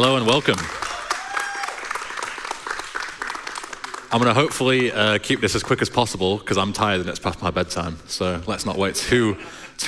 Hello and welcome. I'm going to hopefully keep this as quick as possible because I'm tired and it's past my bedtime. So let's not wait too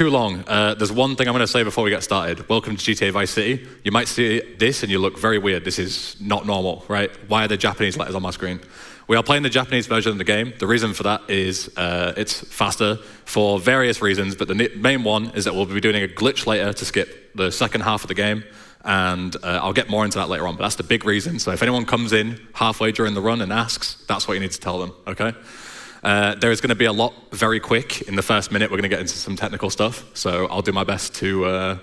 long. There's one thing I'm going to say before we get started. Welcome to GTA Vice City. You might see this and you look very weird. This is not normal, right? Why are there Japanese letters on my screen? We are playing the Japanese version of the game. The reason for that is it's faster for various reasons, but the main one is that we'll be doing a glitch later to skip the second half of the game, and I'll get more into that later on, but that's the big reason. So if anyone comes in halfway during the run and asks, that's what you need to tell them, okay? There is going to be a lot very quick. In the first minute, we're going to get into some technical stuff, so I'll do my best to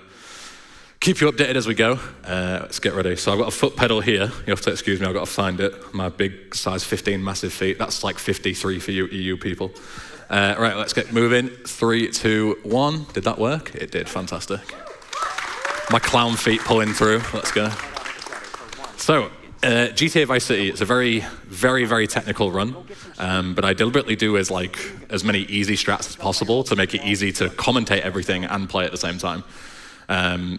keep you updated as we go. Let's get ready. So I've got a foot pedal here. You have to excuse me, I've got to find it. My big size 15 massive feet. That's like 53 for you EU people. Right, let's get moving. 3, 2, 1. Did that work? It did, fantastic. My clown feet pulling through. Let's go. So, GTA Vice City, it's a very, very, very technical run, but I deliberately do as many easy strats as possible to make it easy to commentate everything and play at the same time.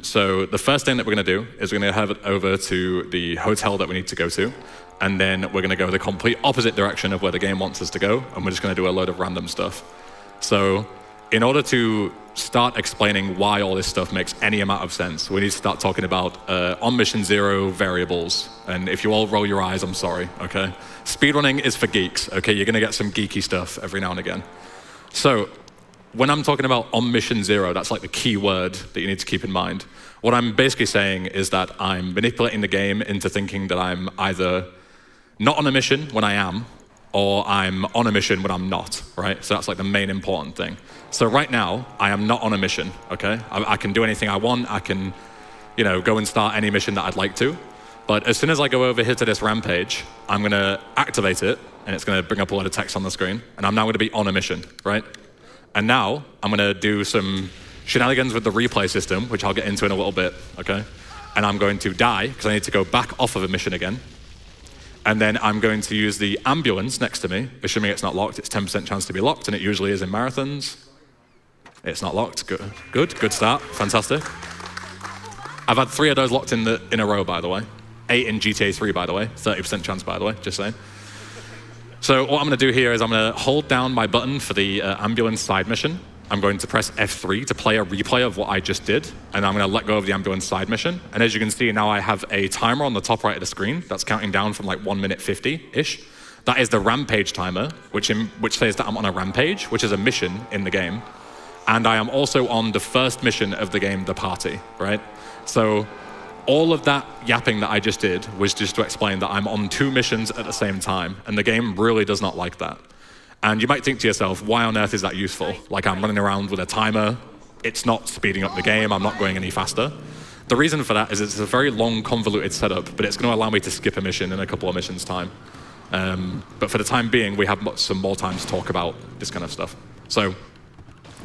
So the first thing that we're going to do is we're going to head over to the hotel that we need to go to, and then we're going to go the complete opposite direction of where the game wants us to go, and we're just going to do a load of random stuff. So in order to start explaining why all this stuff makes any amount of sense, we need to start talking about on mission 0 variables. And if you all roll your eyes, I'm sorry, okay? Speedrunning is for geeks, okay? You're going to get some geeky stuff every now and again. So when I'm talking about on mission 0, that's like the key word that you need to keep in mind. What I'm basically saying is that I'm manipulating the game into thinking that I'm either not on a mission when I am, or I'm on a mission when I'm not, right? So that's like the main important thing. So right now, I am not on a mission, okay? I can do anything I want. I can, go and start any mission that I'd like to. But as soon as I go over here to this rampage, I'm gonna activate it, and it's gonna bring up a lot of text on the screen, and I'm now gonna be on a mission, right? And now, I'm gonna do some shenanigans with the replay system, which I'll get into in a little bit, okay? And I'm going to die, because I need to go back off of a mission again. And then I'm going to use the ambulance next to me, assuming it's not locked. It's 10% chance to be locked, and it usually is in marathons. It's not locked. Good start. Fantastic. I've had 3 of those locked in a row, by the way. 8 in GTA 3, by the way. 30% chance, by the way, just saying. So what I'm going to do here is I'm going to hold down my button for the ambulance side mission. I'm going to press F3 to play a replay of what I just did, and I'm going to let go of the ambulance side mission. And as you can see, now I have a timer on the top right of the screen that's counting down from like 1 minute 50-ish. That is the rampage timer, which says that I'm on a rampage, which is a mission in the game. And I am also on the first mission of the game, the party, right? So all of that yapping that I just did was just to explain that I'm on 2 missions at the same time, and the game really does not like that. And you might think to yourself, why on earth is that useful? Like, I'm running around with a timer, it's not speeding up the game, I'm not going any faster. The reason for that is it's a very long, convoluted setup, but it's going to allow me to skip a mission in a couple of missions' time. But for the time being, we have some more time to talk about this kind of stuff. So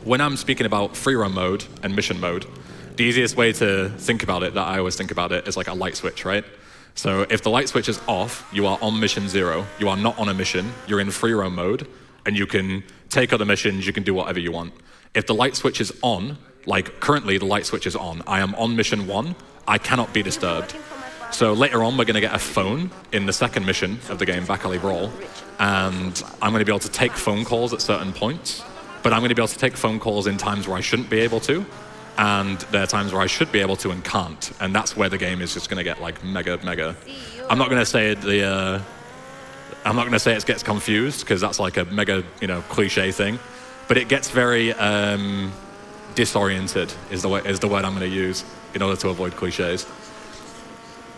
when I'm speaking about free run mode and mission mode, the easiest way to think about it, that I always think about it, is like a light switch, right? So if the light switch is off, you are on mission 0. You are not on a mission. You're in free roam mode, and you can take other missions. You can do whatever you want. If the light switch is on, like currently the light switch is on, I am on mission 1. I cannot be disturbed. So later on, we're going to get a phone in the second mission of the game, Back Alley Brawl, and I'm going to be able to take phone calls at certain points, but I'm going to be able to take phone calls in times where I shouldn't be able to. And there are times where I should be able to and can't, and that's where the game is just going to get like mega. I'm not going to say it gets confused, because that's like a mega cliche thing, but it gets very disoriented is the word I'm going to use in order to avoid cliches.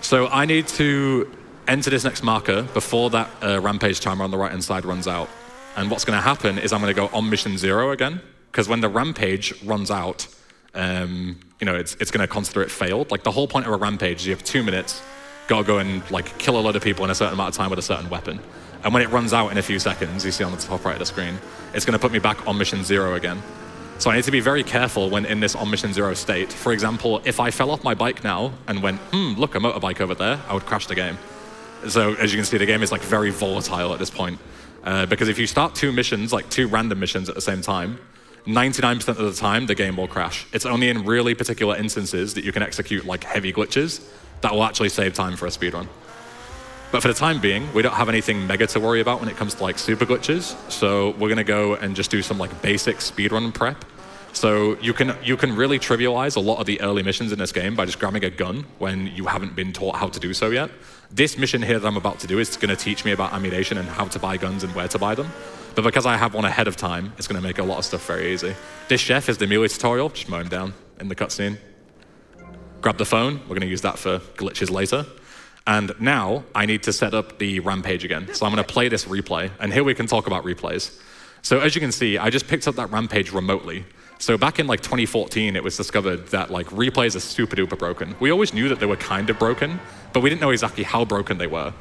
So I need to enter this next marker before that rampage timer on the right hand side runs out, and what's going to happen is I'm going to go on mission 0 again, because when the rampage runs out, it's going to consider it failed. Like, the whole point of a rampage is you have 2 minutes, got to go and like kill a lot of people in a certain amount of time with a certain weapon. And when it runs out in a few seconds, you see on the top right of the screen, it's going to put me back on mission 0 again. So I need to be very careful when in this on mission 0 state. For example, if I fell off my bike now and went, look, a motorbike over there, I would crash the game. So as you can see, the game is like very volatile at this point. Because if you start 2 missions, like 2 random missions at the same time, 99% of the time, the game will crash. It's only in really particular instances that you can execute like heavy glitches, That will actually save time for a speedrun. But for the time being, we don't have anything mega to worry about when it comes to like super glitches. So we're gonna go and just do some like basic speedrun prep. So you can really trivialize a lot of the early missions in this game by just grabbing a gun when you haven't been taught how to do so yet. This mission here that I'm about to do is gonna teach me about ammunition and how to buy guns and where to buy them. But because I have one ahead of time, it's gonna make a lot of stuff very easy. This chef is the melee tutorial, just mow him down in the cutscene. Grab the phone, we're gonna use that for glitches later. And now I need to set up the rampage again. So I'm gonna play this replay, and here we can talk about replays. So as you can see, I just picked up that rampage remotely. So back in like 2014, it was discovered that like replays are super duper broken. We always knew that they were kind of broken, but we didn't know exactly how broken they were.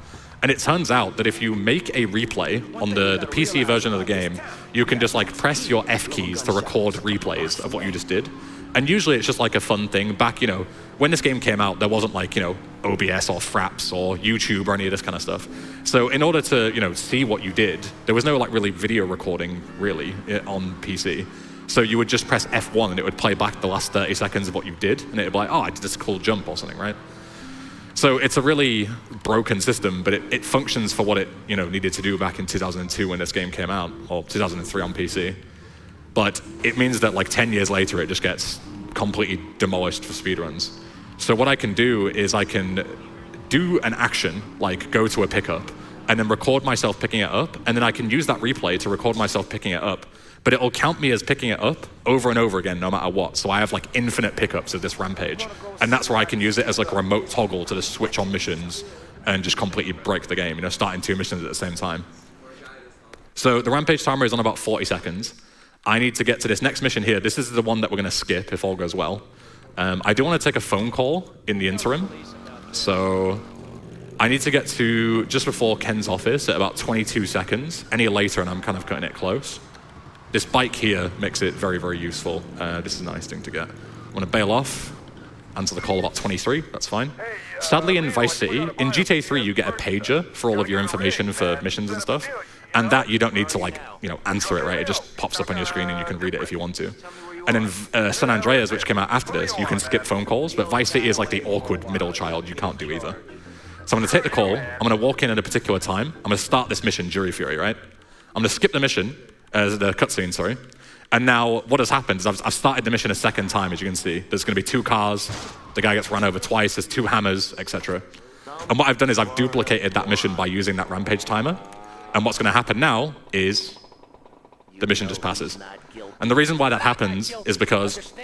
And it turns out that if you make a replay on the PC version of the game, you can just like press your F keys to record replays of what you just did. And usually it's just like a fun thing. Back, when this game came out, there wasn't like, OBS or Fraps or YouTube or any of this kind of stuff. So in order to, see what you did, there was no like really video recording really on PC. So you would just press F1 and it would play back the last 30 seconds of what you did. And it would be like, oh, I did this cool jump or something, right? So it's a really broken system, but it functions for what it needed to do back in 2002 when this game came out, or 2003 on PC. But it means that like 10 years later, it just gets completely demolished for speedruns. So what I can do is I can do an action, like go to a pickup, and then record myself picking it up, and then I can use that replay to record myself picking it up. But it'll count me as picking it up over and over again, no matter what. So I have like infinite pickups of this rampage. And that's where I can use it as like a remote toggle to just switch on missions and just completely break the game, starting 2 missions at the same time. So the rampage timer is on about 40 seconds. I need to get to this next mission here. This is the one that we're gonna skip if all goes well. I do wanna take a phone call in the interim. So I need to get to just before Ken's office at about 22 seconds. Any later and I'm kind of cutting it close. This bike here makes it very, very useful. This is a nice thing to get. I want to bail off, answer the call about 23, that's fine. Sadly in Vice City, in GTA 3 you get a pager for all of your information for missions and stuff. And that you don't need to like, answer it, right? It just pops up on your screen and you can read it if you want to. And in San Andreas, which came out after this, you can skip phone calls, but Vice City is like the awkward middle child, you can't do either. So I'm gonna take the call, I'm gonna walk in at a particular time, I'm gonna start this mission, Jury Fury, right? I'm gonna skip the mission, the cutscene, sorry. And now what has happened is I've started the mission a second time, as you can see. There's gonna be 2 cars, the guy gets run over twice, there's 2 hammers, etc. And what I've done is I've duplicated that mission by using that rampage timer. And what's gonna happen now is the mission just passes. And the reason why that happens is because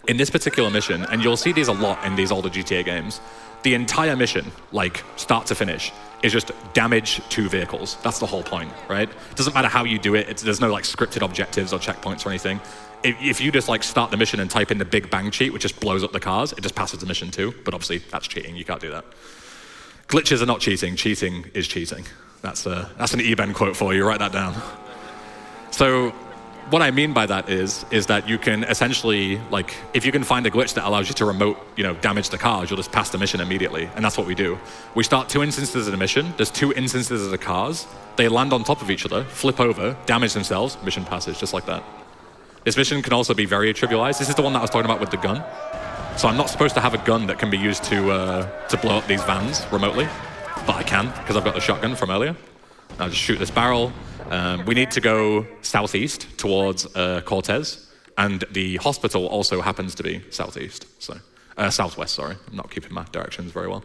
in this particular mission, and you'll see these a lot in these older GTA games, the entire mission, like start to finish, is just damage 2 vehicles. That's the whole point, right? It doesn't matter how you do it. There's no like scripted objectives or checkpoints or anything. If you just like start the mission and type in the Big Bang cheat, which just blows up the cars, it just passes the mission too. But obviously that's cheating, you can't do that. Glitches are not cheating, cheating is cheating. That's an EBen quote for you, write that down. So what I mean by that is that you can essentially, like, if you can find a glitch that allows you to remote, damage the cars, you'll just pass the mission immediately, and that's what we do. We start 2 instances of the mission, there's 2 instances of the cars, they land on top of each other, flip over, damage themselves, mission passes, just like that. This mission can also be very trivialized. This is the one that I was talking about with the gun. So I'm not supposed to have a gun that can be used to blow up these vans remotely, but I can, because I've got the shotgun from earlier. I'll just shoot this barrel. We need to go southeast towards Cortez, and the hospital also happens to be southeast, so southwest, sorry. I'm not keeping my directions very well.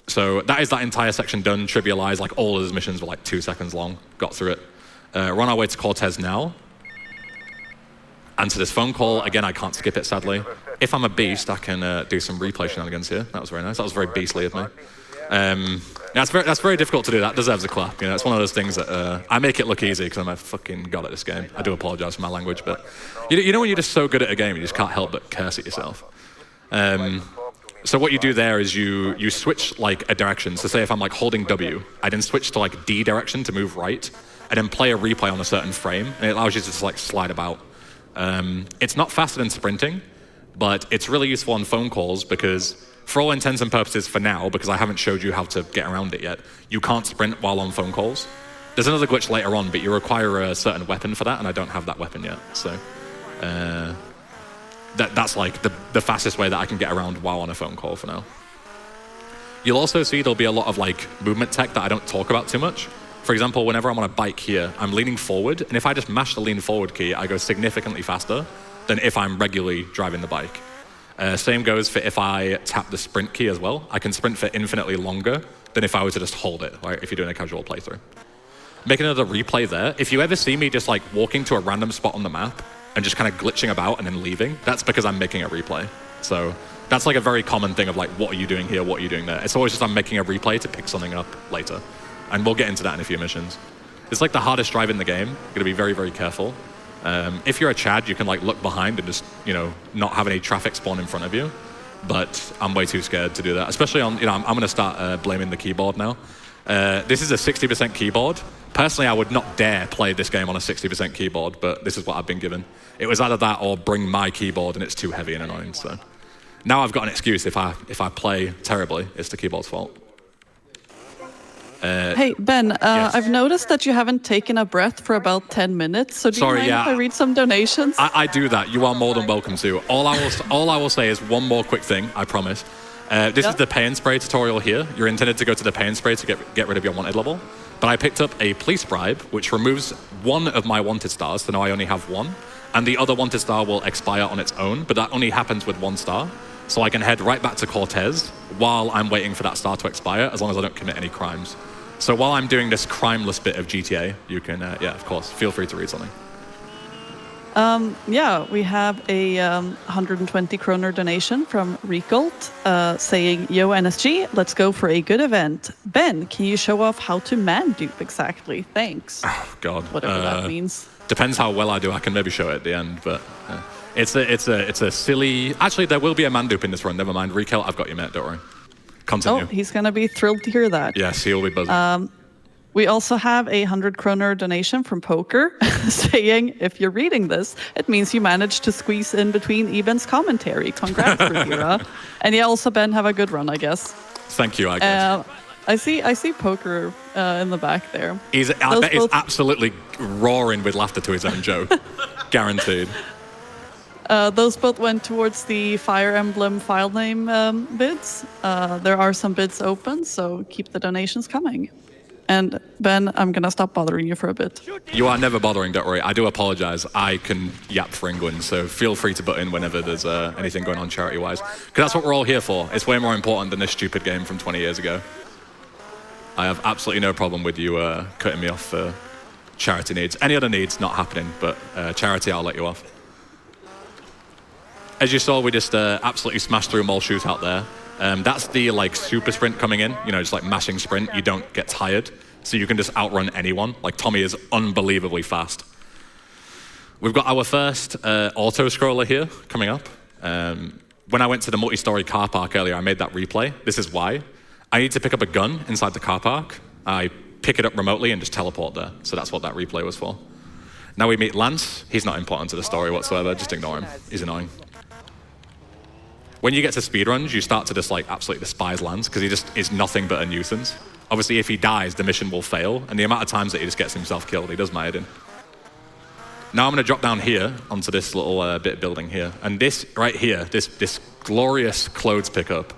So that is that entire section done, trivialized, like all of those missions were like 2 seconds long, got through it. We're on our way to Cortez now. Answer this phone call. Again, I can't skip it, sadly. If I'm a beast, I can do some replay shenanigans here. That was very nice. That was very beastly of me. That's very difficult to do. That deserves a clap. It's one of those things that I make it look easy because I'm a fucking god at this game. I do apologize for my language, but you know when you're just so good at a game, you just can't help but curse at yourself. So what you do there is you switch like a direction. So say if I'm like holding W, I then switch to like D direction to move right, and then play a replay on a certain frame, and it allows you to just like slide about. It's not faster than sprinting, but it's really useful on phone calls because for all intents and purposes for now, because I haven't showed you how to get around it yet, you can't sprint while on phone calls. There's another glitch later on, but you require a certain weapon for that, and I don't have that weapon yet. So that's like the fastest way that I can get around while on a phone call for now. You'll also see there'll be a lot of like movement tech that I don't talk about too much. For example, whenever I'm on a bike here, I'm leaning forward, and if I just mash the lean forward key, I go significantly faster than if I'm regularly driving the bike. Same goes for if I tap the sprint key as well. I can sprint for infinitely longer than if I were to just hold it, right, if you're doing a casual playthrough. Make another replay there. If you ever see me just like walking to a random spot on the map and just kind of glitching about and then leaving, that's because I'm making a replay. So that's like a very common thing of like, what are you doing here? What are you doing there? It's always just I'm making a replay to pick something up later. And we'll get into that in a few missions. It's like the hardest drive in the game. You're gonna be very, very careful. If you're a Chad, you can like look behind and just, you know, not have any traffic spawn in front of you. But I'm way too scared to do that, especially on, you know, I'm gonna start blaming the keyboard now. This is a 60% keyboard. Personally, I would not dare play this game on a 60% keyboard, but this is what I've been given. It was either that or bring my keyboard, and it's too heavy and annoying. So now I've got an excuse. If I play terribly, it's the keyboard's fault. Hey, Ben, yes. I've noticed that you haven't taken a breath for about 10 minutes, so do you mind if I read some donations? I do that. You are more than welcome to. All I will say is one more quick thing, I promise. This is the pay and spray tutorial here. You're intended to go to the pay and spray to get rid of your wanted level. But I picked up a police bribe, which removes one of my wanted stars, so now I only have one. And the other wanted star will expire on its own, but that only happens with one star. So I can head right back to Cortez while I'm waiting for that star to expire, as long as I don't commit any crimes. So while I'm doing this crimeless bit of GTA, you can, yeah, of course, feel free to read something. Yeah, we have a 120 kroner donation from Recolt saying, "Yo NSG, let's go for a good event. Ben, can you show off how to man dupe exactly? Thanks." Oh, God. Whatever that means. Depends how well I do. I can maybe show it at the end, but it's a silly. Actually, there will be a man dupe in this run. Never mind, Recolt, I've got you, mate. Don't worry. Continue. Oh, he's gonna be thrilled to hear that. Yes, he'll be buzzing. We also have a 100 kroner donation from Poker saying, "If you're reading this, it means you managed to squeeze in between EBen's commentary. Congrats, Rivera." And yeah, also Ben, have a good run, I guess. Thank you, I guess. I see Poker in the back there. I bet he's absolutely roaring with laughter to his own joke. Guaranteed. Those both went towards the Fire Emblem file name bids. There are some bids open, so keep the donations coming. And Ben, I'm gonna stop bothering you for a bit. You are never bothering, don't worry. I do apologize. I can yap for England, so feel free to butt in whenever there's anything going on charity-wise. Because that's what we're all here for. It's way more important than this stupid game from 20 years ago. I have absolutely no problem with you cutting me off for charity needs. Any other needs, not happening, but charity, I'll let you off. As you saw, we just absolutely smashed through Mall Shootout there. That's the like super sprint coming in, you know, just like mashing sprint. You don't get tired, so you can just outrun anyone. Like Tommy is unbelievably fast. We've got our first auto scroller here coming up. When I went to the multi-story car park earlier, I made that replay. This is why. I need to pick up a gun inside the car park. I pick it up remotely and just teleport there. So that's what that replay was for. Now we meet Lance. He's not important to the story whatsoever. Just ignore him. He's annoying. When you get to speedruns, you start to just like absolutely despise Lance because he just is nothing but a nuisance. Obviously, if he dies, the mission will fail, and the amount of times that he just gets himself killed, he does my head in. Now I'm going to drop down here onto this little bit of building here, and this right here, this glorious clothes pickup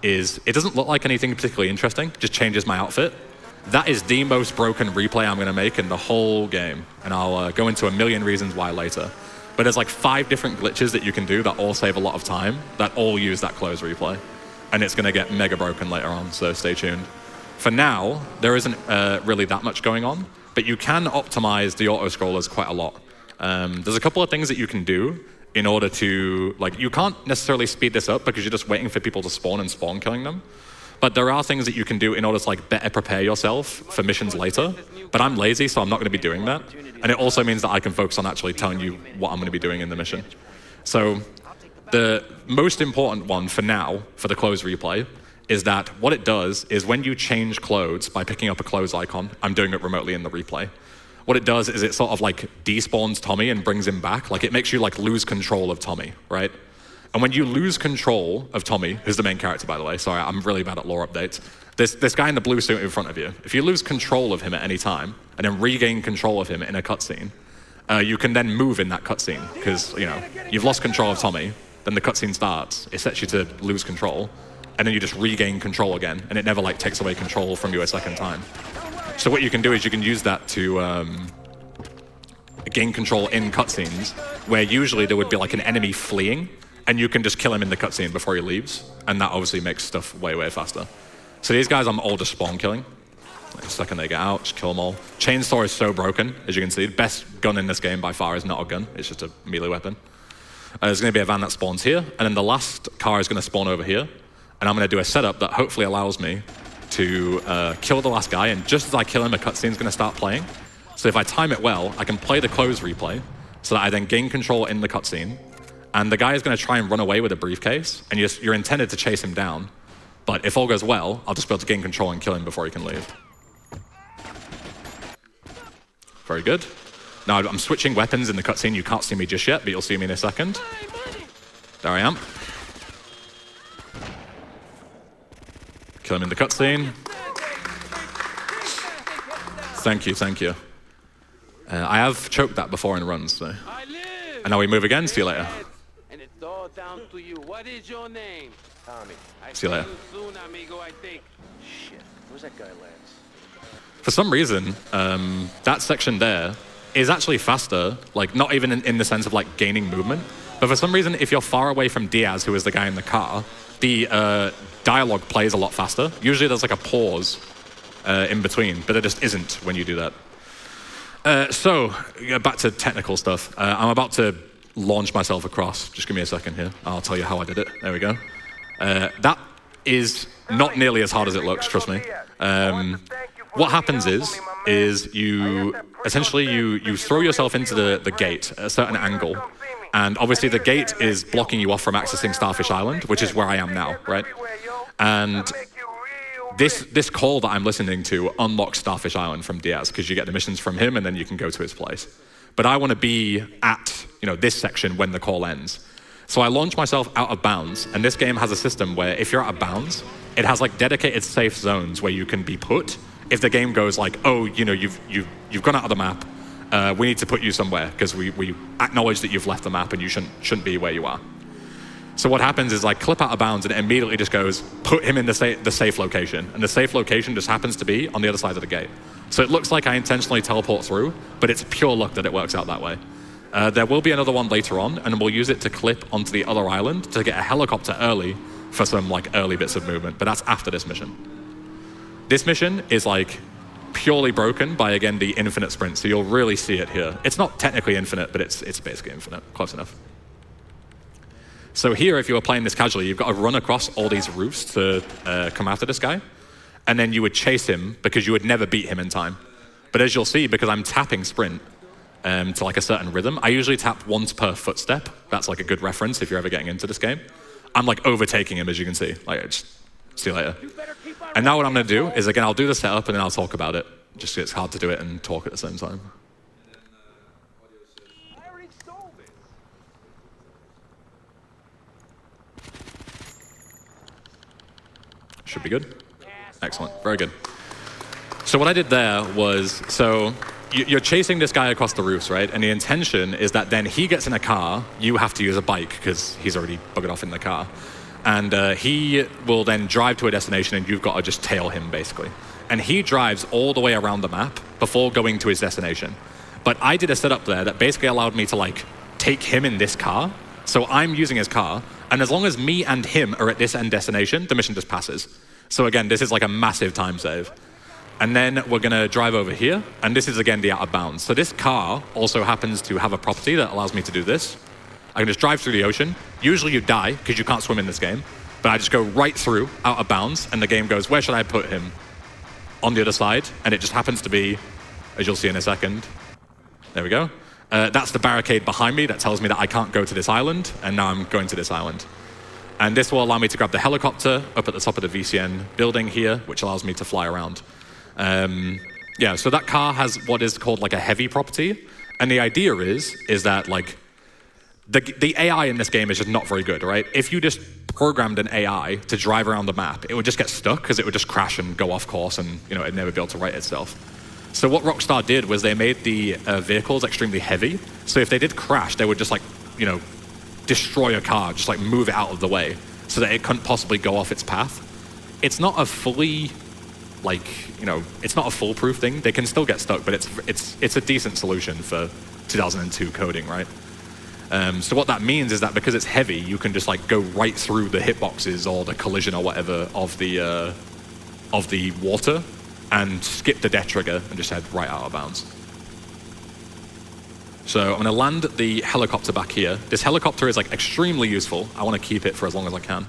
it doesn't look like anything particularly interesting, just changes my outfit. That is the most broken replay I'm going to make in the whole game, and I'll go into a million reasons why later. But there's like 5 different glitches that you can do that all save a lot of time, that all use that close replay. And it's going to get mega broken later on, so stay tuned. For now, there isn't really that much going on, but you can optimize the auto-scrollers quite a lot. There's a couple of things that you can do in order to, like, you can't necessarily speed this up because you're just waiting for people to spawn and spawn killing them. But there are things that you can do in order to like better prepare yourself for missions later. But I'm lazy, so I'm not going to be doing that. And it also means that I can focus on actually telling you what I'm going to be doing in the mission. So the most important one for now, for the clothes replay, is that what it does is when you change clothes by picking up a clothes icon, I'm doing it remotely in the replay. What it does is it sort of like despawns Tommy and brings him back. Like it makes you like lose control of Tommy, right? And when you lose control of Tommy, who's the main character, by the way, sorry, I'm really bad at lore updates. This guy in the blue suit in front of you, if you lose control of him at any time and then regain control of him in a cutscene, you can then move in that cutscene, because you've lost control of Tommy, then the cutscene starts, it sets you to lose control, and then you just regain control again, and it never like takes away control from you a second time. So what you can do is you can use that to gain control in cutscenes, where usually there would be like an enemy fleeing, and you can just kill him in the cutscene before he leaves, and that obviously makes stuff way, way faster. So these guys I'm all just spawn killing. Like the second they get out, just kill them all. Chainsaw is so broken, as you can see. Best gun in this game by far is not a gun, it's just a melee weapon. There's going to be a van that spawns here, and then the last car is going to spawn over here, and I'm going to do a setup that hopefully allows me to kill the last guy, and just as I kill him, a cutscene's going to start playing. So if I time it well, I can play the close replay, so that I then gain control in the cutscene, and the guy is going to try and run away with a briefcase, and you're intended to chase him down, but if all goes well, I'll just be able to gain control and kill him before he can leave. Very good. Now I'm switching weapons in the cutscene. You can't see me just yet, but you'll see me in a second. There I am. Kill him in the cutscene. Thank you, thank you. I have choked that before in runs, so. And now we move again. See you later. And it's all down to you. What is your name? Tommy. See you later. Soon, amigo, I think. Shit, where's that guy, Lance? For some reason, that section there is actually faster, like not even in the sense of like gaining movement, but for some reason, if you're far away from Diaz, who is the guy in the car, the dialogue plays a lot faster. Usually there's like a pause in between, but there just isn't when you do that. So, back to technical stuff. I'm about to launch myself across. Just give me a second here. I'll tell you how I did it. There we go. That is not nearly as hard as it looks, trust me. What happens is you essentially you throw yourself into the gate at a certain angle, and obviously the gate is blocking you off from accessing Starfish Island, which is where I am now, right? And this call that I'm listening to unlocks Starfish Island from Diaz, because you get the missions from him and then you can go to his place. But I want to be at this section when the call ends. So I launch myself out of bounds, and this game has a system where if you're out of bounds, it has like dedicated safe zones where you can be put. If the game goes like, oh, you've gone out of the map, we need to put you somewhere because we acknowledge that you've left the map and you shouldn't be where you are. So what happens is I clip out of bounds and it immediately just goes, put him in the safe location. And the safe location just happens to be on the other side of the gate. So it looks like I intentionally teleport through, but it's pure luck that it works out that way. There will be another one later on, and we'll use it to clip onto the other island to get a helicopter early for some like early bits of movement, but that's after this mission. This mission is like purely broken by, again, the infinite sprint, so you'll really see it here. It's not technically infinite, but it's basically infinite, close enough. So here, if you were playing this casually, you've got to run across all these roofs to come after this guy, and then you would chase him because you would never beat him in time. But as you'll see, because I'm tapping sprint to like a certain rhythm, I usually tap once per footstep. That's like a good reference if you're ever getting into this game. I'm like overtaking him, as you can see. Like, just see you later. And now what I'm going to do is, again, I'll do the setup and then I'll talk about it. Just 'cause it's hard to do it and talk at the same time. Should be good. Excellent, very good. So what I did there was, so you're chasing this guy across the roofs, right? And the intention is that then he gets in a car, you have to use a bike because he's already buggered off in the car. And he will then drive to a destination and you've got to just tail him, basically. And he drives all the way around the map before going to his destination. But I did a setup there that basically allowed me to like take him in this car. So I'm using his car, and as long as me and him are at this end destination, the mission just passes. So again, this is like a massive time save. And then we're gonna drive over here, and this is again the out of bounds. So this car also happens to have a property that allows me to do this. I can just drive through the ocean. Usually you die, because you can't swim in this game, but I just go right through, out of bounds, and the game goes, where should I put him? On the other side, and it just happens to be, as you'll see in a second, there we go. That's the barricade behind me that tells me that I can't go to this island, and now I'm going to this island. And this will allow me to grab the helicopter up at the top of the VCN building here, which allows me to fly around. Yeah, so that car has what is called like a heavy property, and the idea is that like the AI in this game is just not very good, right? If you just programmed an AI to drive around the map, it would just get stuck because it would just crash and go off course, and it'd never be able to right itself. So what Rockstar did was they made the vehicles extremely heavy. So if they did crash, they would just like, you know, destroy a car, just like move it out of the way so that it couldn't possibly go off its path. It's not a fully, like, you know, it's not a foolproof thing. They can still get stuck, but it's a decent solution for 2002 coding, right? So what that means is that because it's heavy, you can just like go right through the hitboxes or the collision or whatever of the water and skip the death trigger and just head right out of bounds. So I'm going to land the helicopter back here. This helicopter is like extremely useful. I want to keep it for as long as I can.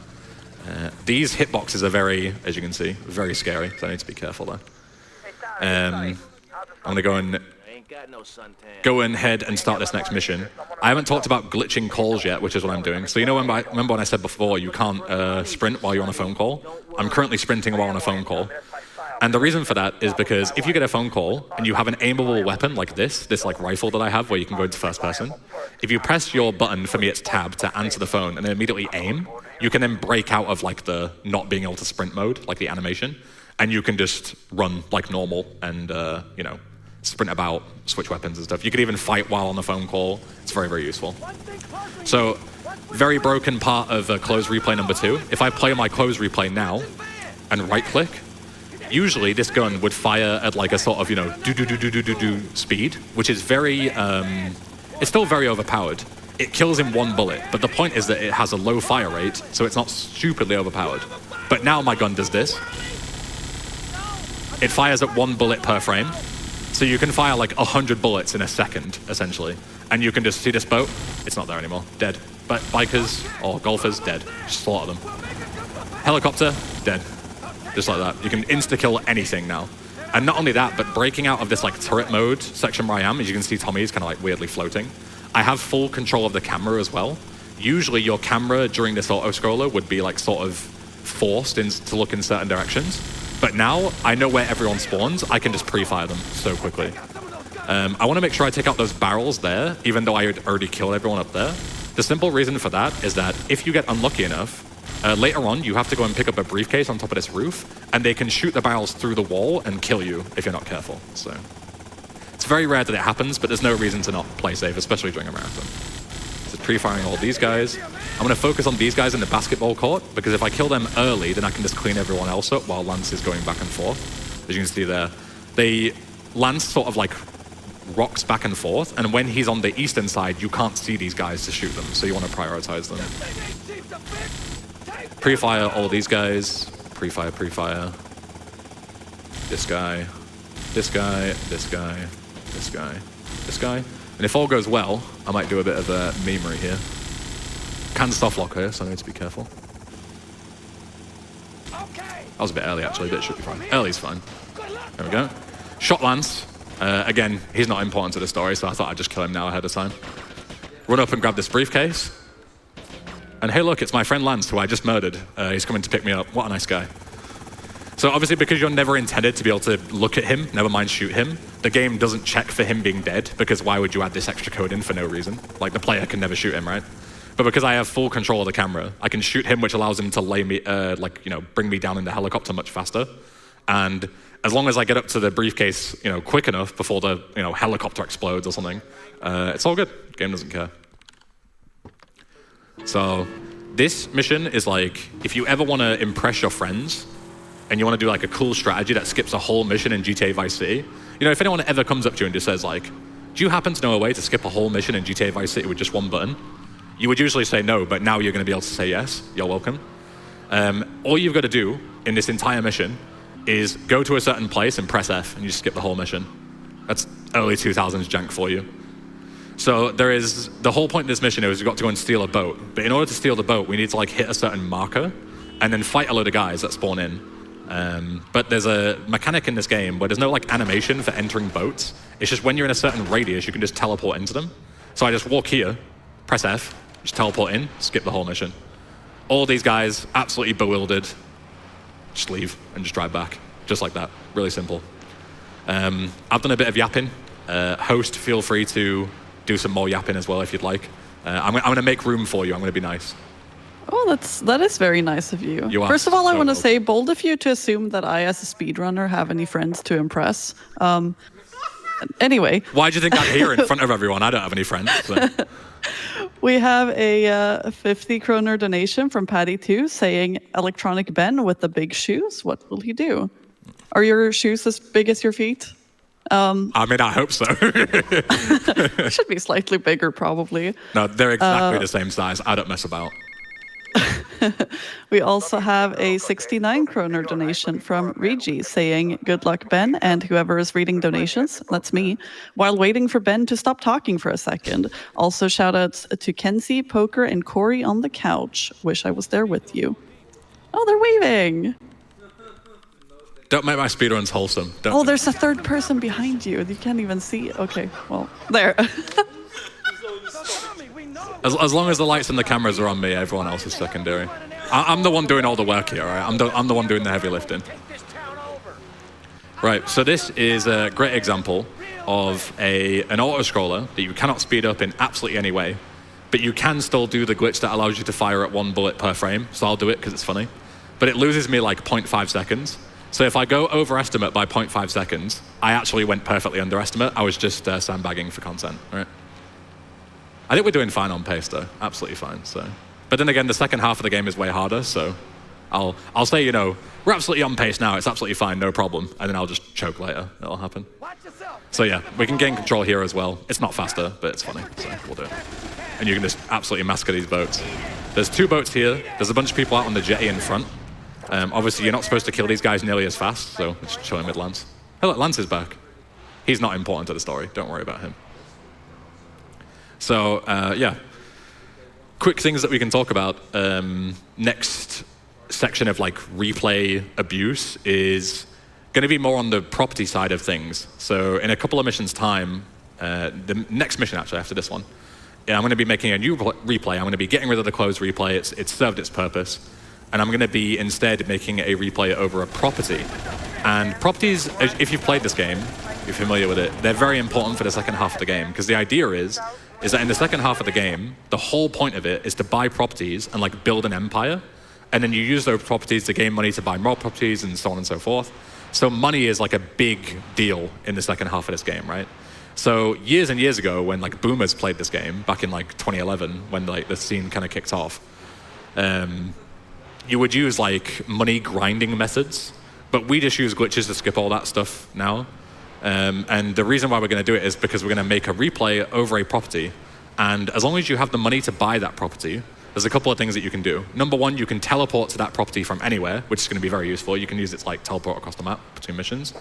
These hitboxes are very, as you can see, very scary, so I need to be careful there. I'm going to go ahead and start this next mission. I haven't talked about glitching calls yet, which is what I'm doing. So you know, remember when I said before you can't sprint while you're on a phone call? I'm currently sprinting while on a phone call. And the reason for that is because if you get a phone call and you have an aimable weapon like this like rifle that I have where you can go into first person, if you press your button, for me it's tab, to answer the phone and then immediately aim, you can then break out of like the not being able to sprint mode, like the animation, and you can just run like normal and, you know, sprint about, switch weapons and stuff. You could even fight while on the phone call. It's very, very useful. So, very broken part of close replay number 2. If I play my close replay now and right click, usually this gun would fire at like a sort of, you know, do speed, which is very, it's still very overpowered. It kills in 1 bullet, but the point is that it has a low fire rate, so it's not stupidly overpowered. But now my gun does this. It fires at 1 bullet per frame, so you can fire like 100 bullets in a second, essentially. And you can just see this boat, it's not there anymore, dead. But bikers or golfers, dead. Just slaughter them. Helicopter, dead. Just like that. You can insta-kill anything now. And not only that, but breaking out of this like turret mode section where I am, as you can see Tommy is kind of like weirdly floating. I have full control of the camera as well. Usually your camera during this auto-scroller would be like sort of forced to look in certain directions. But now I know where everyone spawns. I can just pre-fire them so quickly. I want to make sure I take out those barrels there, even though I had already killed everyone up there. The simple reason for that is that if you get unlucky enough, later on, you have to go and pick up a briefcase on top of this roof, and they can shoot the barrels through the wall and kill you if you're not careful. So it's very rare that it happens, but there's no reason to not play safe, especially during a marathon. So pre-firing all these guys. I'm going to focus on these guys in the basketball court, because if I kill them early, then I can just clean everyone else up while Lance is going back and forth. As you can see there, Lance sort of like rocks back and forth, and when he's on the eastern side, you can't see these guys to shoot them, so you want to prioritize them. Pre-fire all these guys. Pre-fire, pre-fire. This guy. This guy. This guy. This guy. This guy. And if all goes well, I might do a bit of a memery here. Can soft lock here, so I need to be careful. That was a bit early actually, but it should be fine. Early's fine. There we go. Shot Lance. Again, he's not important to the story, so I thought I'd just kill him now ahead of time. Run up and grab this briefcase. And hey, look, it's my friend Lance, who I just murdered. He's coming to pick me up. What a nice guy. So obviously, because you're never intended to be able to look at him, never mind shoot him, the game doesn't check for him being dead, because why would you add this extra code in for no reason? Like, the player can never shoot him, right? But because I have full control of the camera, I can shoot him, which allows him to lay me, bring me down in the helicopter much faster. And as long as I get up to the briefcase, quick enough before the, helicopter explodes or something, it's all good. The game doesn't care. So this mission is like, if you ever want to impress your friends and you want to do like a cool strategy that skips a whole mission in GTA Vice City, if anyone ever comes up to you and just says like, do you happen to know a way to skip a whole mission in GTA Vice City with just one button? You would usually say no, but now you're going to be able to say yes. You're welcome. All you've got to do in this entire mission is go to a certain place and press F and you just skip the whole mission. That's early 2000s jank for you. So the whole point of this mission is we've got to go and steal a boat. But in order to steal the boat, we need to like hit a certain marker and then fight a load of guys that spawn in. But there's a mechanic in this game where there's no like animation for entering boats. It's just when you're in a certain radius, you can just teleport into them. So I just walk here, press F, just teleport in, skip the whole mission. All these guys, absolutely bewildered, just leave and just drive back. Just like that, really simple. I've done a bit of yapping. Host, feel free to do some more yapping as well if you'd like. I'm going to make room for you. I'm going to be nice. Oh, that is very nice of you. First of all, I want to say, bold of you to assume that I, as a speedrunner, have any friends to impress. Anyway. Why do you think I'm here in front of everyone? I don't have any friends. So. We have a 50 kroner donation from Patty2 saying, electronic Ben with the big shoes, what will he do? Are your shoes as big as your feet? I mean, I hope so. Should be slightly bigger, probably. No, they're exactly the same size. I don't mess about. We also have a 69 kroner donation from Regi saying, good luck, Ben, and whoever is reading donations, that's me, while waiting for Ben to stop talking for a second. Also, shout outs to Kenzie, Poker, and Corey on the couch. Wish I was there with you. Oh, they're waving. Don't make my speedruns wholesome. Don't. Oh, there's a third person behind you. You can't even see. Okay, well, there. As long as the lights and the cameras are on me, everyone else is secondary. I'm the one doing all the work here, right? I'm the one doing the heavy lifting. Right, so this is a great example of an auto-scroller that you cannot speed up in absolutely any way, but you can still do the glitch that allows you to fire at 1 bullet per frame, so I'll do it because it's funny. But it loses me like 0.5 seconds. So if I go overestimate by 0.5 seconds, I actually went perfectly underestimate. I was just sandbagging for content, right? I think we're doing fine on pace, though. Absolutely fine. So, but then again, the second half of the game is way harder. So, I'll say, you know, we're absolutely on pace now. It's absolutely fine, no problem. And then I'll just choke later. It'll happen. So yeah, we can gain control here as well. It's not faster, but it's funny. So we'll do it. And you can just absolutely massacre these boats. There's 2 boats here. There's a bunch of people out on the jetty in front. Obviously, you're not supposed to kill these guys nearly as fast. So let's show him with Lance. Hey, look, Lance is back. He's not important to the story. Don't worry about him. So, yeah, quick things that we can talk about. Next section of like replay abuse is going to be more on the property side of things. So in a couple of missions time, the next mission actually after this one, I'm going to be making a new replay. I'm going to be getting rid of the closed replay. It's served its purpose. And I'm going to be instead making a replay over a property. And properties, if you've played this game, you're familiar with it, they're very important for the second half of the game. Because the idea is that in the second half of the game, the whole point of it is to buy properties and like build an empire. And then you use those properties to gain money to buy more properties and so on and so forth. So money is like a big deal in the second half of this game, right? So years and years ago, when like boomers played this game, back in like 2011, when like the scene kind of kicked off, you would use like money grinding methods, but we just use glitches to skip all that stuff now. And the reason why we're going to do it is because we're going to make a replay over a property. And as long as you have the money to buy that property, there's a couple of things that you can do. Number one, you can teleport to that property from anywhere, which is going to be very useful. You can use it to like teleport across the map between missions.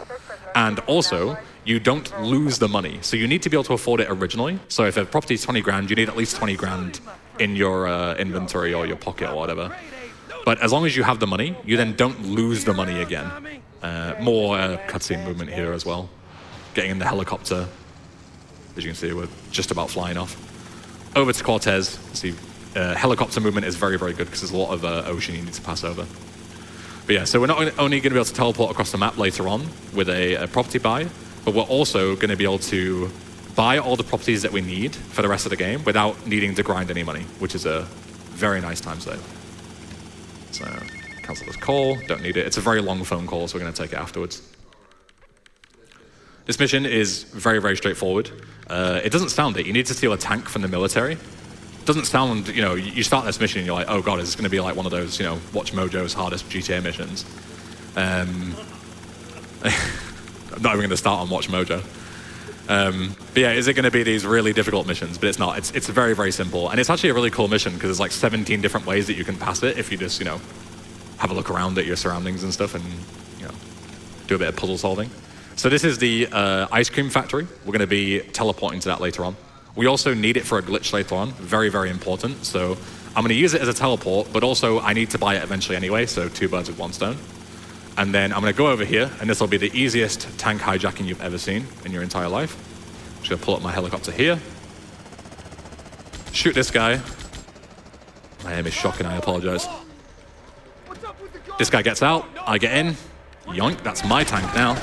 And also, you don't lose the money. So you need to be able to afford it originally. So if a property is 20 grand, you need at least 20 grand in your inventory or your pocket or whatever. But as long as you have the money, you then don't lose the money again. More cutscene movement here as well. Getting in the helicopter. As you can see, we're just about flying off. Over to Cortez. See, helicopter movement is very, very good because there's a lot of ocean you need to pass over. But yeah, so we're not only going to be able to teleport across the map later on with a property buy, but we're also going to be able to buy all the properties that we need for the rest of the game without needing to grind any money, which is a very nice time save. So, cancel this call, don't need it. It's a very long phone call, so we're going to take it afterwards. This mission is very, very straightforward. It doesn't sound it. You need to steal a tank from the military. It doesn't sound, you know, you start this mission and you're like, oh god, is this going to be like one of those, you know, Watch Mojo's hardest GTA missions? I'm not even going to start on Watch Mojo. But yeah, is it going to be these really difficult missions? But it's not. It's very, very simple. And it's actually a really cool mission because there's like 17 different ways that you can pass it if you just, you know, have a look around at your surroundings and stuff and, you know, do a bit of puzzle solving. So this is the ice cream factory. We're going to be teleporting to that later on. We also need it for a glitch later on. Very, very important. So I'm going to use it as a teleport, but also I need to buy it eventually anyway, so 2 birds with 1 stone. And then I'm going to go over here, and this will be the easiest tank hijacking you've ever seen in your entire life. I'm just going to pull up my helicopter here. Shoot this guy. My aim is shocking, I apologize. This guy gets out, I get in. Yoink, that's my tank now.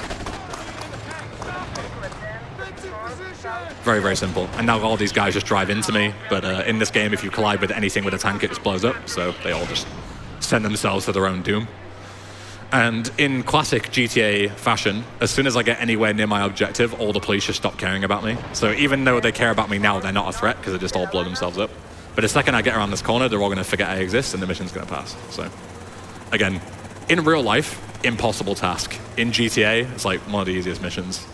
Very, very simple. And now all these guys just drive into me, but in this game, if you collide with anything with a tank, it just blows up, so they all just send themselves to their own doom. And in classic GTA fashion, as soon as I get anywhere near my objective, all the police just stop caring about me. So even though they care about me now, they're not a threat because they just all blow themselves up. But the second I get around this corner, they're all going to forget I exist and the mission's going to pass. So again, in real life, impossible task. In GTA, it's like one of the easiest missions.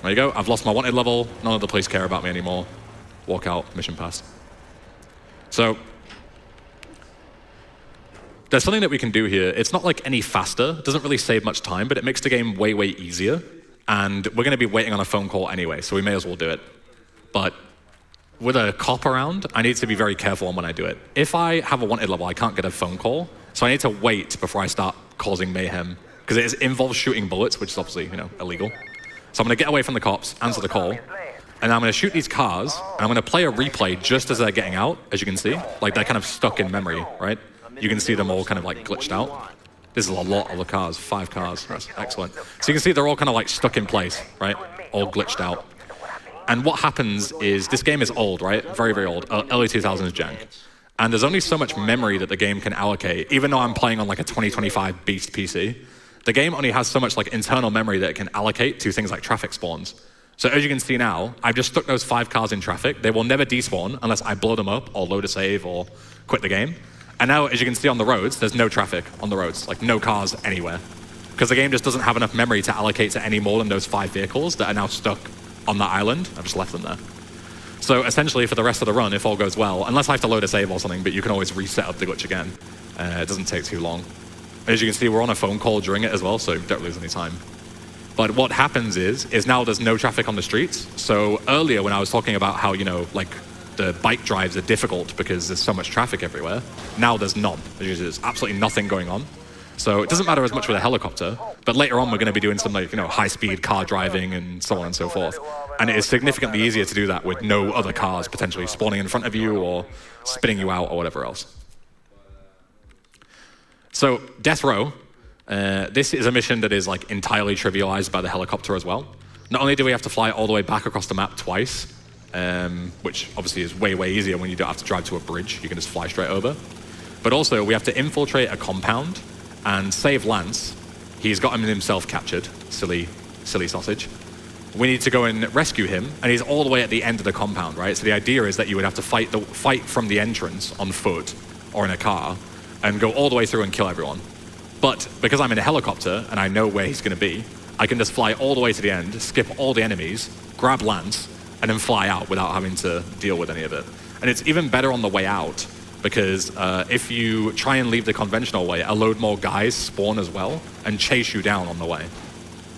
There you go. I've lost my wanted level. None of the police care about me anymore. Walk out, mission passed. So there's something that we can do here. It's not like any faster. It doesn't really save much time, but it makes the game way, way easier. And we're going to be waiting on a phone call anyway, so we may as well do it. But with a cop around, I need to be very careful on when I do it. If I have a wanted level, I can't get a phone call. So I need to wait before I start causing mayhem. Because it involves shooting bullets, which is obviously, illegal. So I'm going to get away from the cops, answer the call. And I'm going to shoot these cars, and I'm going to play a replay just as they're getting out, as you can see. Like, they're kind of stuck in memory, right? You can see them all kind of like glitched out. This is a lot of the cars, 5 cars. That's excellent. So you can see they're all kind of like stuck in place, right? All glitched out. And what happens is, this game is old, right? Very, very old. Early 2000s jank. And there's only so much memory that the game can allocate. Even though I'm playing on like a 2025 beast PC, the game only has so much like internal memory that it can allocate to things like traffic spawns. So as you can see now, I've just stuck those 5 cars in traffic. They will never despawn unless I blow them up or load a save or quit the game. And now, as you can see on the roads, there's no traffic on the roads, like no cars anywhere. Because the game just doesn't have enough memory to allocate to any more than those 5 vehicles that are now stuck on that island. I've just left them there. So essentially, for the rest of the run, if all goes well, unless I have to load a save or something, but you can always reset up the glitch again. It doesn't take too long. As you can see, we're on a phone call during it as well, so don't lose any time. But what happens is now there's no traffic on the streets. So earlier when I was talking about how, like the bike drives are difficult because there's so much traffic everywhere, now there's none. There's absolutely nothing going on. So it doesn't matter as much with a helicopter, but later on we're going to be doing some like, high-speed car driving and so on and so forth. And it is significantly easier to do that with no other cars potentially spawning in front of you or spinning you out or whatever else. So Death Row, this is a mission that is like entirely trivialized by the helicopter as well. Not only do we have to fly all the way back across the map twice, which obviously is way, way easier when you don't have to drive to a bridge. You can just fly straight over. But also, we have to infiltrate a compound and save Lance. He's got himself captured. Silly sausage. We need to go and rescue him, and he's all the way at the end of the compound, right? So the idea is that you would have to fight from the entrance on foot or in a car and go all the way through and kill everyone. But because I'm in a helicopter and I know where he's going to be, I can just fly all the way to the end, skip all the enemies, grab Lance, and then fly out without having to deal with any of it. And it's even better on the way out, because if you try and leave the conventional way, a load more guys spawn as well and chase you down on the way.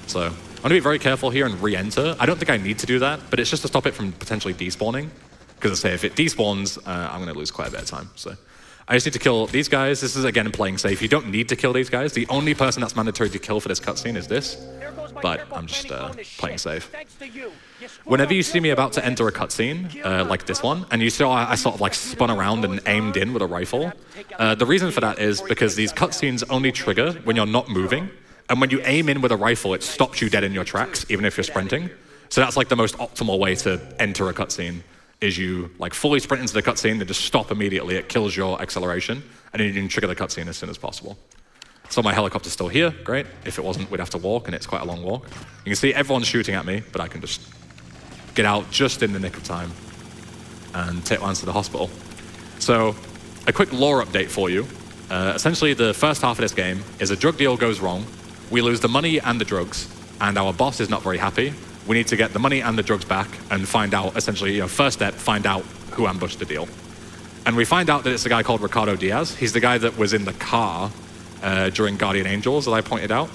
So I'm going to be very careful here and re-enter. I don't think I need to do that, but it's just to stop it from potentially despawning. Because I say, if it despawns, I'm going to lose quite a bit of time. So I just need to kill these guys. This is, again, playing safe. You don't need to kill these guys. The only person that's mandatory to kill for this cutscene is this. But I'm just playing safe. Whenever you see me about to enter a cutscene, like this one, and you saw I sort of like spun around and aimed in with a rifle, the reason for that is because these cutscenes only trigger when you're not moving, and when you aim in with a rifle, it stops you dead in your tracks, even if you're sprinting. So that's like the most optimal way to enter a cutscene, is you like fully sprint into the cutscene, then just stop immediately, it kills your acceleration, and then you can trigger the cutscene as soon as possible. So my helicopter's still here, great. If it wasn't, we'd have to walk, and it's quite a long walk. You can see everyone's shooting at me, but I can just get out just in the nick of time and take Lance to the hospital. So a quick lore update for you. Essentially, the first half of this game is a drug deal goes wrong, we lose the money and the drugs, and our boss is not very happy. We need to get the money and the drugs back and find out, essentially, first step, find out who ambushed the deal. And we find out that it's a guy called Ricardo Diaz. He's the guy that was in the car during Guardian Angels, as I pointed out.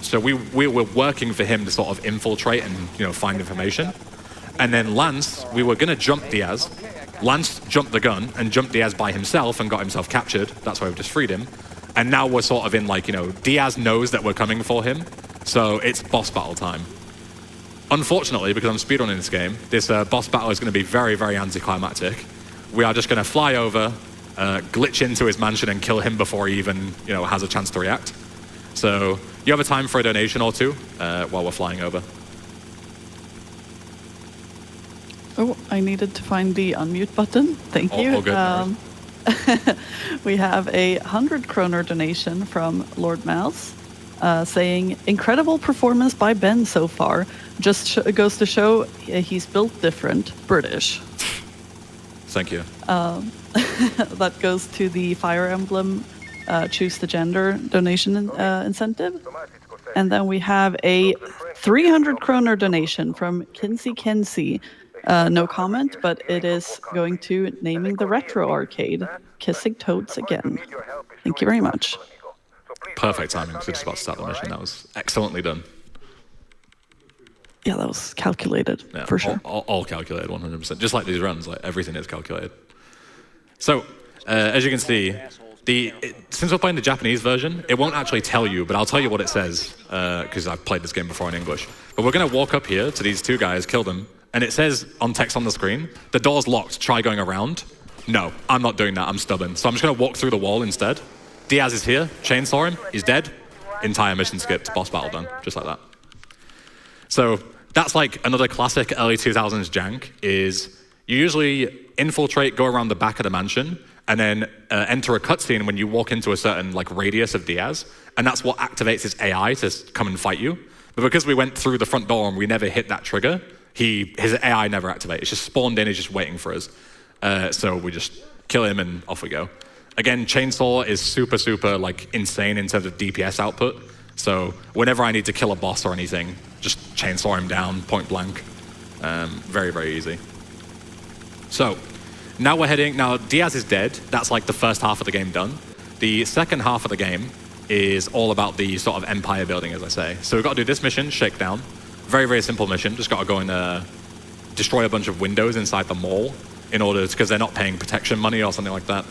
So we were working for him to sort of infiltrate and find information. And then Lance, we were going to jump Diaz. Lance jumped the gun and jumped Diaz by himself and got himself captured. That's why we just freed him. And now we're sort of in like, Diaz knows that we're coming for him. So it's boss battle time. Unfortunately, because I'm speedrunning this game, this boss battle is going to be very, very anticlimactic. We are just going to fly over, glitch into his mansion and kill him before he even, has a chance to react. So you have a time for a donation or two while we're flying over. Oh, I needed to find the unmute button. Thank you. All good. We have a 100 kroner donation from Lord Mouse saying, incredible performance by Ben so far. Just goes to show he's built different, British. Thank you. That goes to the Fire Emblem Choose the Gender donation incentive. And then we have a 300 kroner donation from Kinsey. No comment, but it is going to naming the retro arcade, Kissing Toads Again. Thank you very much. Perfect timing, because we're just about to start the mission. That was excellently done. Yeah, that was calculated, for sure. All calculated, 100%. Just like these runs, like everything is calculated. So, as you can see, since we're playing the Japanese version, it won't actually tell you, but I'll tell you what it says, because I've played this game before in English. But we're going to walk up here to these two guys, kill them, and it says on text on the screen, the door's locked, try going around. No, I'm not doing that, I'm stubborn. So I'm just going to walk through the wall instead. Diaz is here, chainsaw him, he's dead. Entire mission skipped, boss battle done, just like that. So that's like another classic early 2000s jank, is you usually infiltrate, go around the back of the mansion, and then enter a cutscene when you walk into a certain like radius of Diaz, and that's what activates his AI to come and fight you. But because we went through the front door and we never hit that trigger, his AI never activated. It's just spawned in, he's just waiting for us. So we just kill him and off we go. Again, chainsaw is super, super like insane in terms of DPS output. So whenever I need to kill a boss or anything, just chainsaw him down, point blank. Very, very easy. So now Diaz is dead. That's like the first half of the game done. The second half of the game is all about the sort of empire building, as I say. So we've got to do this mission, Shakedown. Very, very simple mission. Just got to go and destroy a bunch of windows inside the mall in order, because they're not paying protection money or something like that.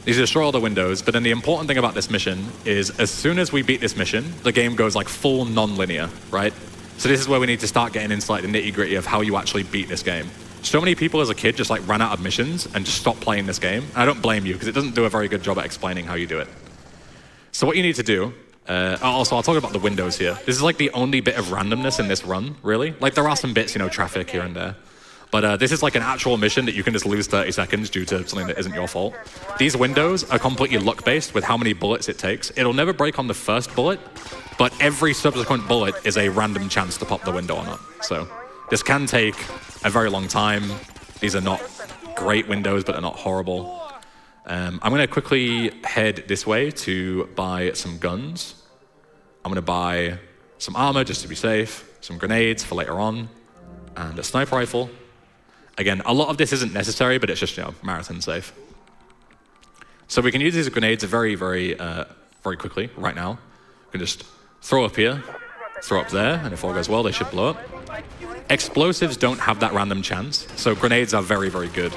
You destroy all the windows, but then the important thing about this mission is as soon as we beat this mission, the game goes like full non-linear, right? So this is where we need to start getting into like the nitty-gritty of how you actually beat this game. So many people as a kid just like ran out of missions and just stopped playing this game. And I don't blame you, because it doesn't do a very good job at explaining how you do it. So what you need to do, also I'll talk about the windows here. This is like the only bit of randomness in this run, really. Like there are some bits, traffic here and there. But this is like an actual mission that you can just lose 30 seconds due to something that isn't your fault. These windows are completely luck-based with how many bullets it takes. It'll never break on the first bullet, but every subsequent bullet is a random chance to pop the window or not. So this can take a very long time. These are not great windows, but they're not horrible. I'm going to quickly head this way to buy some guns. I'm going to buy some armor just to be safe, some grenades for later on, and a sniper rifle. Again, a lot of this isn't necessary, but it's just, marathon safe. So we can use these grenades very, very, very quickly right now. We can just throw up here, throw up there, and if all goes well, they should blow up. Explosives don't have that random chance, so grenades are very, very good.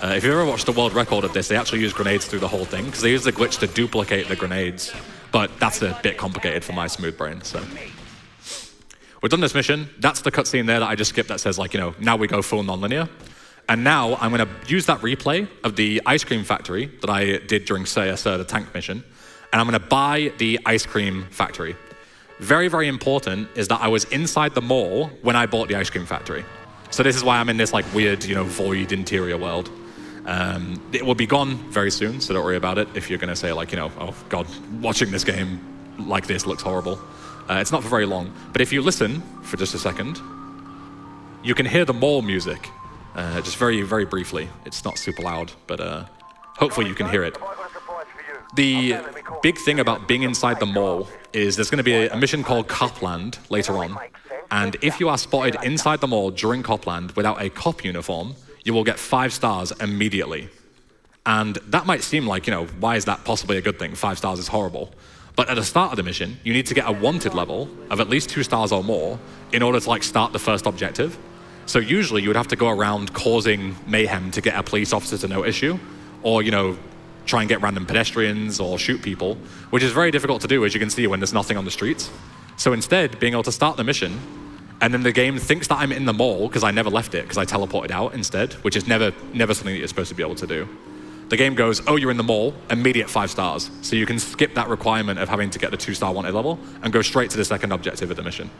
If you ever watched the world record of this, they actually use grenades through the whole thing, because they use the glitch to duplicate the grenades, but that's a bit complicated for my smooth brain, so. We've done this mission. That's the cutscene there that I just skipped that says, now we go full non-linear. And now I'm going to use that replay of the ice cream factory that I did during the tank mission, and I'm going to buy the ice cream factory. Very, very important is that I was inside the mall when I bought the ice cream factory. So this is why I'm in this weird, void interior world. It will be gone very soon, so don't worry about it if you're going to say oh God, watching this game like this looks horrible. It's not for very long, but if you listen for just a second, you can hear the mall music, just very, very briefly. It's not super loud, but hopefully you can hear it. The big thing about being inside the mall is there's going to be a mission called Copland later on, and if you are spotted inside the mall during Copland without a cop uniform, you will get 5 stars immediately. And that might seem like, why is that possibly a good thing? 5 stars is horrible. But at the start of the mission, you need to get a wanted level of at least 2 stars or more in order to start the first objective. So usually you would have to go around causing mayhem to get a police officer to notice you, or try and get random pedestrians or shoot people, which is very difficult to do, as you can see, when there's nothing on the streets. So instead, being able to start the mission, and then the game thinks that I'm in the mall because I never left it because I teleported out instead, which is never something that you're supposed to be able to do. The game goes, oh, you're in the mall, immediate 5 stars. So you can skip that requirement of having to get the 2-star wanted level and go straight to the second objective of the mission.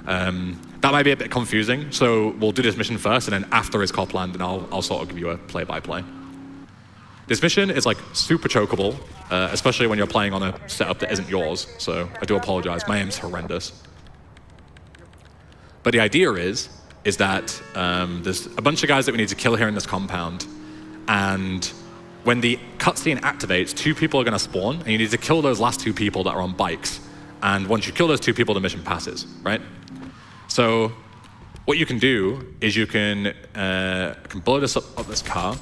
That might be a bit confusing, so we'll do this mission first, and then after is Copland, and I'll sort of give you a play-by-play. This mission is like super chokeable, especially when you're playing on a setup that isn't yours. So I do apologize. My aim's horrendous. But the idea is that there's a bunch of guys that we need to kill here in this compound. And when the cutscene activates, 2 people are going to spawn, and you need to kill those last 2 people that are on bikes. And once you kill those 2 people, the mission passes, right? So what you can do is you can blow this up this car,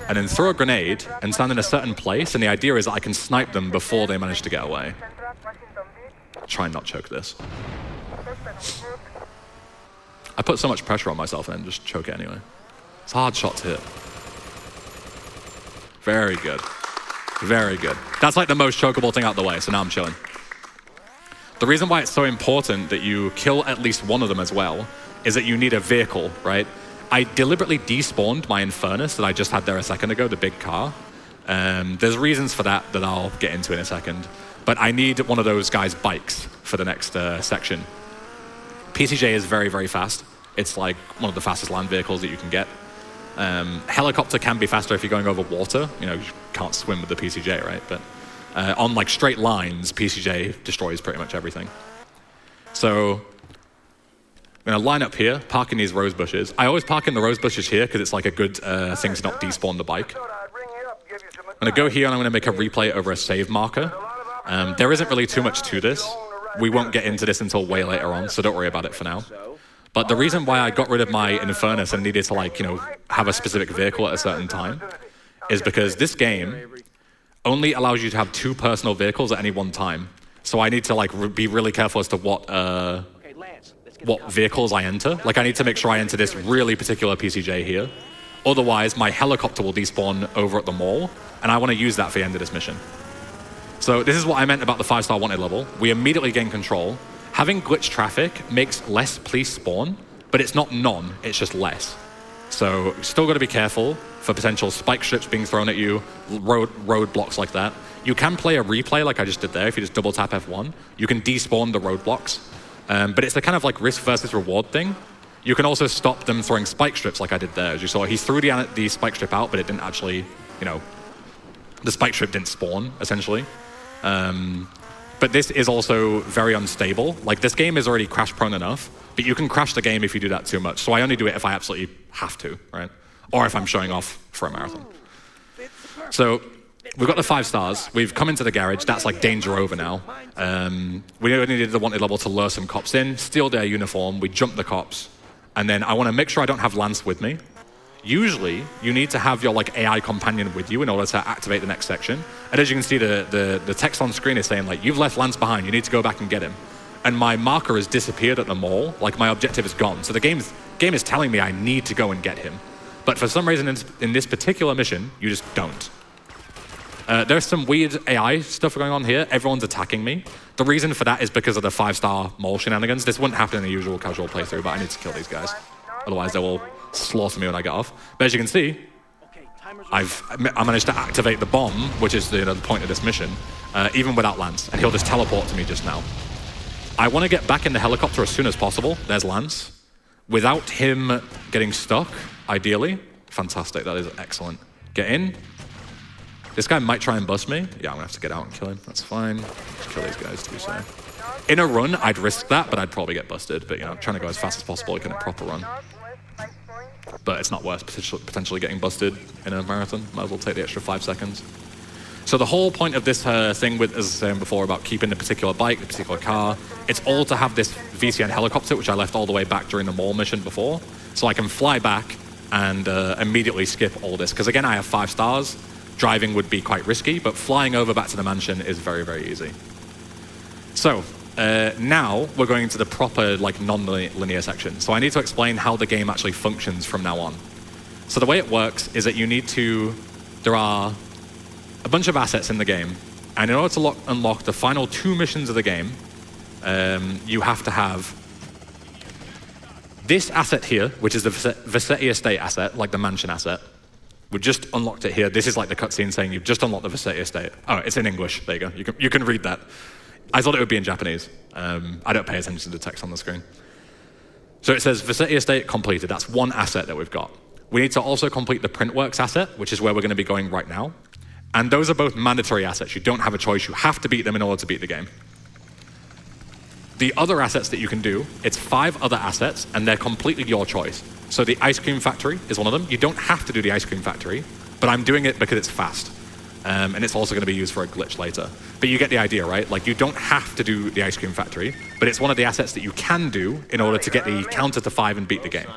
and then throw a grenade and stand in a certain place, and the idea is that I can snipe them before they manage to get away. Try and not choke this. I put so much pressure on myself and then just choke it anyway. It's a hard shot to hit. Very good. Very good. That's like the most chokeable thing out the way, so now I'm chilling. The reason why it's so important that you kill at least one of them as well is that you need a vehicle, right? I deliberately despawned my Infernus that I just had there a second ago, the big car. There's reasons for that I'll get into in a second. But I need one of those guys' bikes for the next section. PCJ is very, very fast. It's like one of the fastest land vehicles that you can get. Helicopter can be faster if you're going over water. You know, you can't swim with the PCJ, right? But on like straight lines, PCJ destroys pretty much everything. So I'm gonna line up here, park in these rose bushes. I always park in the rose bushes here because it's like a good thing to not despawn the bike. I'm gonna go here and I'm gonna make a replay over a save marker. There isn't really too much to this. We won't get into this until way later on, so don't worry about it for now. But the reason why I got rid of my Infernus and needed to like, you know, have a specific vehicle at a certain time is because this game only allows you to have 2 personal vehicles at any one time. So I need to like be really careful as to what vehicles I enter. Like I need to make sure I enter this really particular PCJ here. Otherwise, my helicopter will despawn over at the mall, and I want to use that for the end of this mission. So this is what I meant about the 5-star wanted level. We immediately gain control. Having glitch traffic makes less police spawn, but it's not none, it's just less. So still got to be careful for potential spike strips being thrown at you, roadblocks like that. You can play a replay like I just did there. If you just double tap F1, you can despawn the roadblocks. But it's the kind of like risk versus reward thing. You can also stop them throwing spike strips like I did there. As you saw, he threw the spike strip out, but it didn't actually, you know, the spike strip didn't spawn, essentially. But this is also very unstable. Like this game is already crash prone enough, but you can crash the game if you do that too much. So I only do it if I absolutely have to, right? Or if I'm showing off for a marathon. So we've got the 5 stars. We've come into the garage. That's like danger over now. We only needed the wanted level to lure some cops in, steal their uniform. We jump the cops. And then I want to make sure I don't have Lance with me. Usually, you need to have your like AI companion with you in order to activate the next section. And as you can see, the text on screen is saying like, you've left Lance behind, you need to go back and get him. And my marker has disappeared at the mall, like my objective is gone. So the game is telling me I need to go and get him. But for some reason in this particular mission, you just don't. There's some weird AI stuff going on here. Everyone's attacking me. The reason for that is because of the 5-star mall shenanigans. This wouldn't happen in the usual casual playthrough, but I need to kill these guys. Otherwise, they will slaughter me when I get off. But as you can see, I managed to activate the bomb, which is the point of this mission, even without Lance. And he'll just teleport to me just now. I want to get back in the helicopter as soon as possible. There's Lance. Without him getting stuck, ideally. Fantastic, that is excellent. Get in. This guy might try and bust me. Yeah, I'm gonna have to get out and kill him. That's fine. Just kill these guys to be safe. In a run, I'd risk that, but I'd probably get busted. But you know, I'm trying to go as fast as possible in a proper run. But it's not worth potentially getting busted in a marathon. Might as well take the extra 5 seconds. So the whole point of this thing with, as I was saying before, about keeping the particular bike, the particular car, it's all to have this VCN helicopter, which I left all the way back during the mall mission before. So I can fly back and immediately skip all this. Because again, I have 5 stars. Driving would be quite risky, but flying over back to the mansion is very, very easy. So now we're going to the proper like non-linear section. So I need to explain how the game actually functions from now on. So the way it works is that there are a bunch of assets in the game, and in order to unlock the final 2 missions of the game, you have to have this asset here, which is the Vassetti Estate asset, like the mansion asset. We just unlocked it here. This is like the cutscene saying you've just unlocked the Vassetti Estate. Oh, it's in English. There you go. You can read that. I thought it would be in Japanese. I don't pay attention to the text on the screen. So it says Vassetti Estate completed. That's one asset that we've got. We need to also complete the printworks asset, which is where we're going to be going right now. And those are both mandatory assets. You don't have a choice. You have to beat them in order to beat the game. The other assets that you can do, it's 5 other assets, and they're completely your choice. So the ice cream factory is one of them. You don't have to do the ice cream factory, but I'm doing it because it's fast. And it's also going to be used for a glitch later. But you get the idea, right? Like, you don't have to do the ice cream factory, but it's one of the assets that you can do in order to get the counter to 5 and beat the game.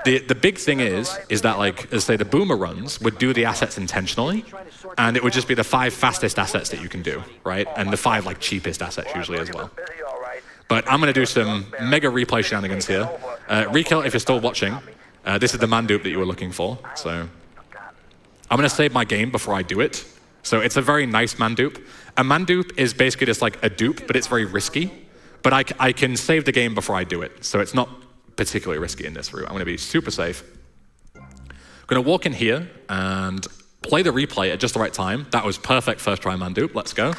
The big thing is that, like, as say, the boomer runs would do the assets intentionally, and it would just be the 5 fastest assets that you can do, right? And the 5 like cheapest assets usually as well. But I'm going to do some mega replay shenanigans here. Rekill, if you're still watching, this is the man dupe that you were looking for. So I'm going to save my game before I do it. So it's a very nice man dupe. A man dupe is basically just like a dupe, but it's very risky. But I can save the game before I do it. So it's not particularly risky in this route. I'm going to be super safe. I'm going to walk in here and play the replay at just the right time. That was perfect first try man dupe. Let's go.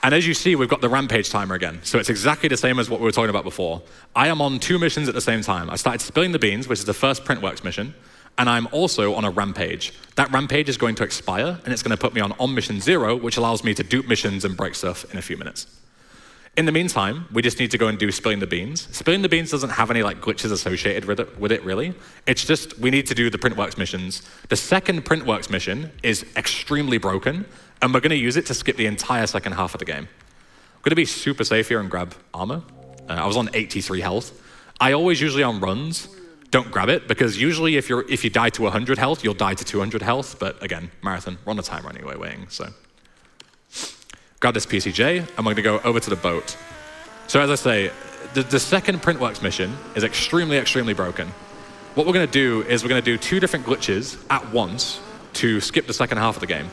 And as you see, we've got the rampage timer again. So it's exactly the same as what we were talking about before. I am on 2 missions at the same time. I started spilling the beans, which is the first printworks mission. And I'm also on a rampage. That rampage is going to expire, and it's going to put me on mission 0, which allows me to dupe missions and break stuff in a few minutes. In the meantime, we just need to go and do spilling the beans. Spilling the beans doesn't have any like glitches associated with it really. It's just we need to do the printworks missions. The second printworks mission is extremely broken, and we're going to use it to skip the entire second half of the game. I'm going to be super safe here and grab armor. I was on 83 health. I always usually on runs don't grab it, because usually if you die to 100 health, you'll die to 200 health. But again, marathon, we're on a timer anyway, waiting. So grab this PCJ, and we're going to go over to the boat. So as I say, the second printworks mission is extremely, extremely broken. What we're going to do is we're going to do 2 different glitches at once to skip the second half of the game.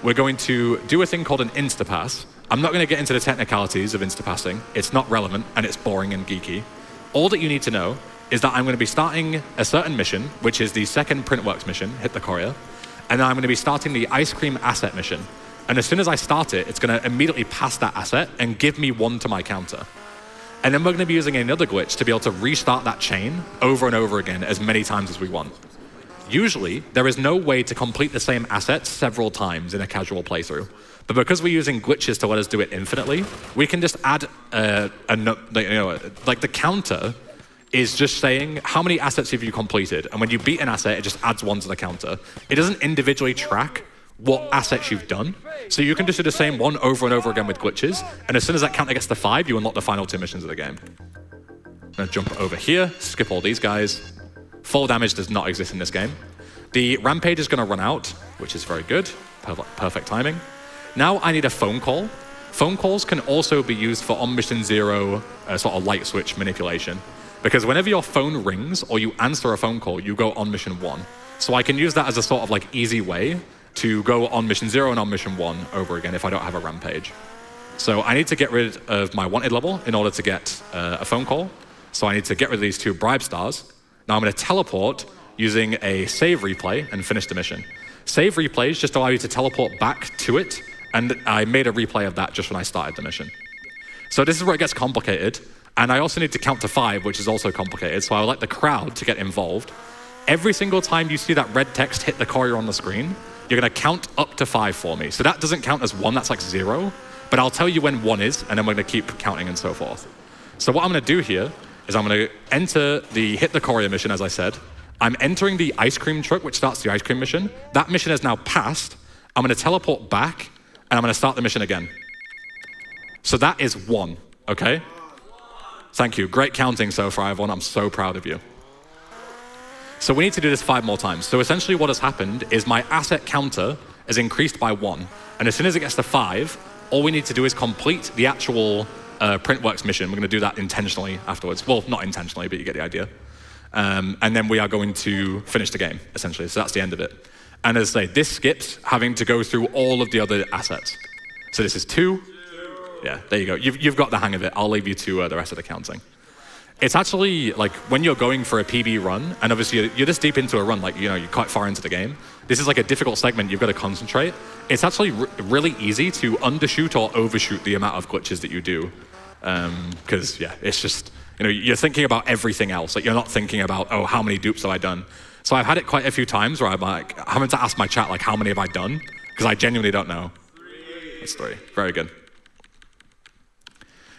We're going to do a thing called an instapass. I'm not going to get into the technicalities of instapassing. It's not relevant, and it's boring and geeky. All that you need to know is that I'm going to be starting a certain mission, which is the second printworks mission, hit the courier, and then I'm going to be starting the ice cream asset mission. And as soon as I start it, it's going to immediately pass that asset and give me 1 to my counter. And then we're going to be using another glitch to be able to restart that chain over and over again as many times as we want. Usually, there is no way to complete the same asset several times in a casual playthrough. But because we're using glitches to let us do it infinitely, we can just add like the counter is just saying how many assets have you completed, and when you beat an asset, it just adds 1 to the counter. It doesn't individually track what assets you've done, so you can just do the same one over and over again with glitches, and as soon as that counter gets to 5, you unlock the final 2 missions of the game. I'm gonna jump over here, skip all these guys. Fall damage does not exist in this game. The rampage is gonna run out, which is very good, perfect timing. Now I need a phone call. Phone calls can also be used for on mission 0 sort of light switch manipulation. Because whenever your phone rings or you answer a phone call, you go on mission 1. So I can use that as a sort of like easy way to go on mission 0 and on mission 1 over again if I don't have a rampage. So I need to get rid of my wanted level in order to get a phone call. So I need to get rid of these 2 bribe stars. Now I'm going to teleport using a save replay and finish the mission. Save replays just allow you to teleport back to it, and I made a replay of that just when I started the mission. So this is where it gets complicated. And I also need to count to 5, which is also complicated, so I would like the crowd to get involved. Every single time you see that red text hit the courier on the screen, you're going to count up to 5 for me. So that doesn't count as 1, that's like 0, but I'll tell you when 1 is, and then we're going to keep counting and so forth. So what I'm going to do here is I'm going to enter the hit the courier mission, as I said. I'm entering the ice cream truck, which starts the ice cream mission. That mission has now passed. I'm going to teleport back, and I'm going to start the mission again. So that is 1, okay? Thank you. Great counting so far, everyone. I'm so proud of you. So we need to do this 5 more times. So essentially what has happened is my asset counter is increased by 1. And as soon as it gets to 5, all we need to do is complete the actual printworks mission. We're going to do that intentionally afterwards. Well, not intentionally, but you get the idea. And then we are going to finish the game, essentially. So that's the end of it. And as I say, this skips having to go through all of the other assets. So this is 2. Yeah, there you go. You've got the hang of it. I'll leave you to the rest of the counting. It's actually like when you're going for a PB run, and obviously you're this deep into a run, like you're quite far into the game. This is like a difficult segment. You've got to concentrate. It's actually really easy to undershoot or overshoot the amount of glitches that you do, because yeah, it's just You know, you're thinking about everything else. Like, you're not thinking about, oh, how many dupes have I done? So I've had it quite a few times where I'm like, having to ask my chat, like, how many have I done? Because I genuinely don't know. 3. That's 3. Very good.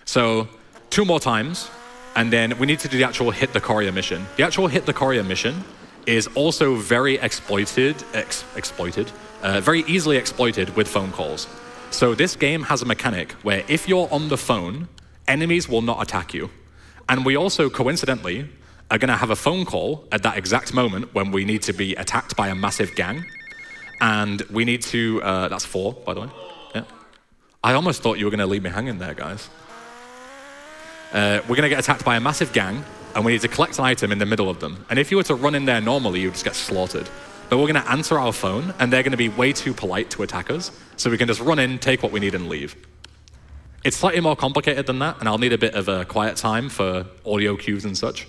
So 2 more times, and then we need to do the actual hit the courier mission. The actual hit the courier mission is also very very easily exploited with phone calls. So this game has a mechanic where if you're on the phone, enemies will not attack you. And we also, coincidentally, are going to have a phone call at that exact moment when we need to be attacked by a massive gang. And we need to, that's 4, by the way. Yeah. I almost thought you were going to leave me hanging there, guys. We're going to get attacked by a massive gang, and we need to collect an item in the middle of them. And if you were to run in there normally, you would just get slaughtered. But we're going to answer our phone, and they're going to be way too polite to attack us, so we can just run in, take what we need, and leave. It's slightly more complicated than that, and I'll need a bit of a quiet time for audio cues and such,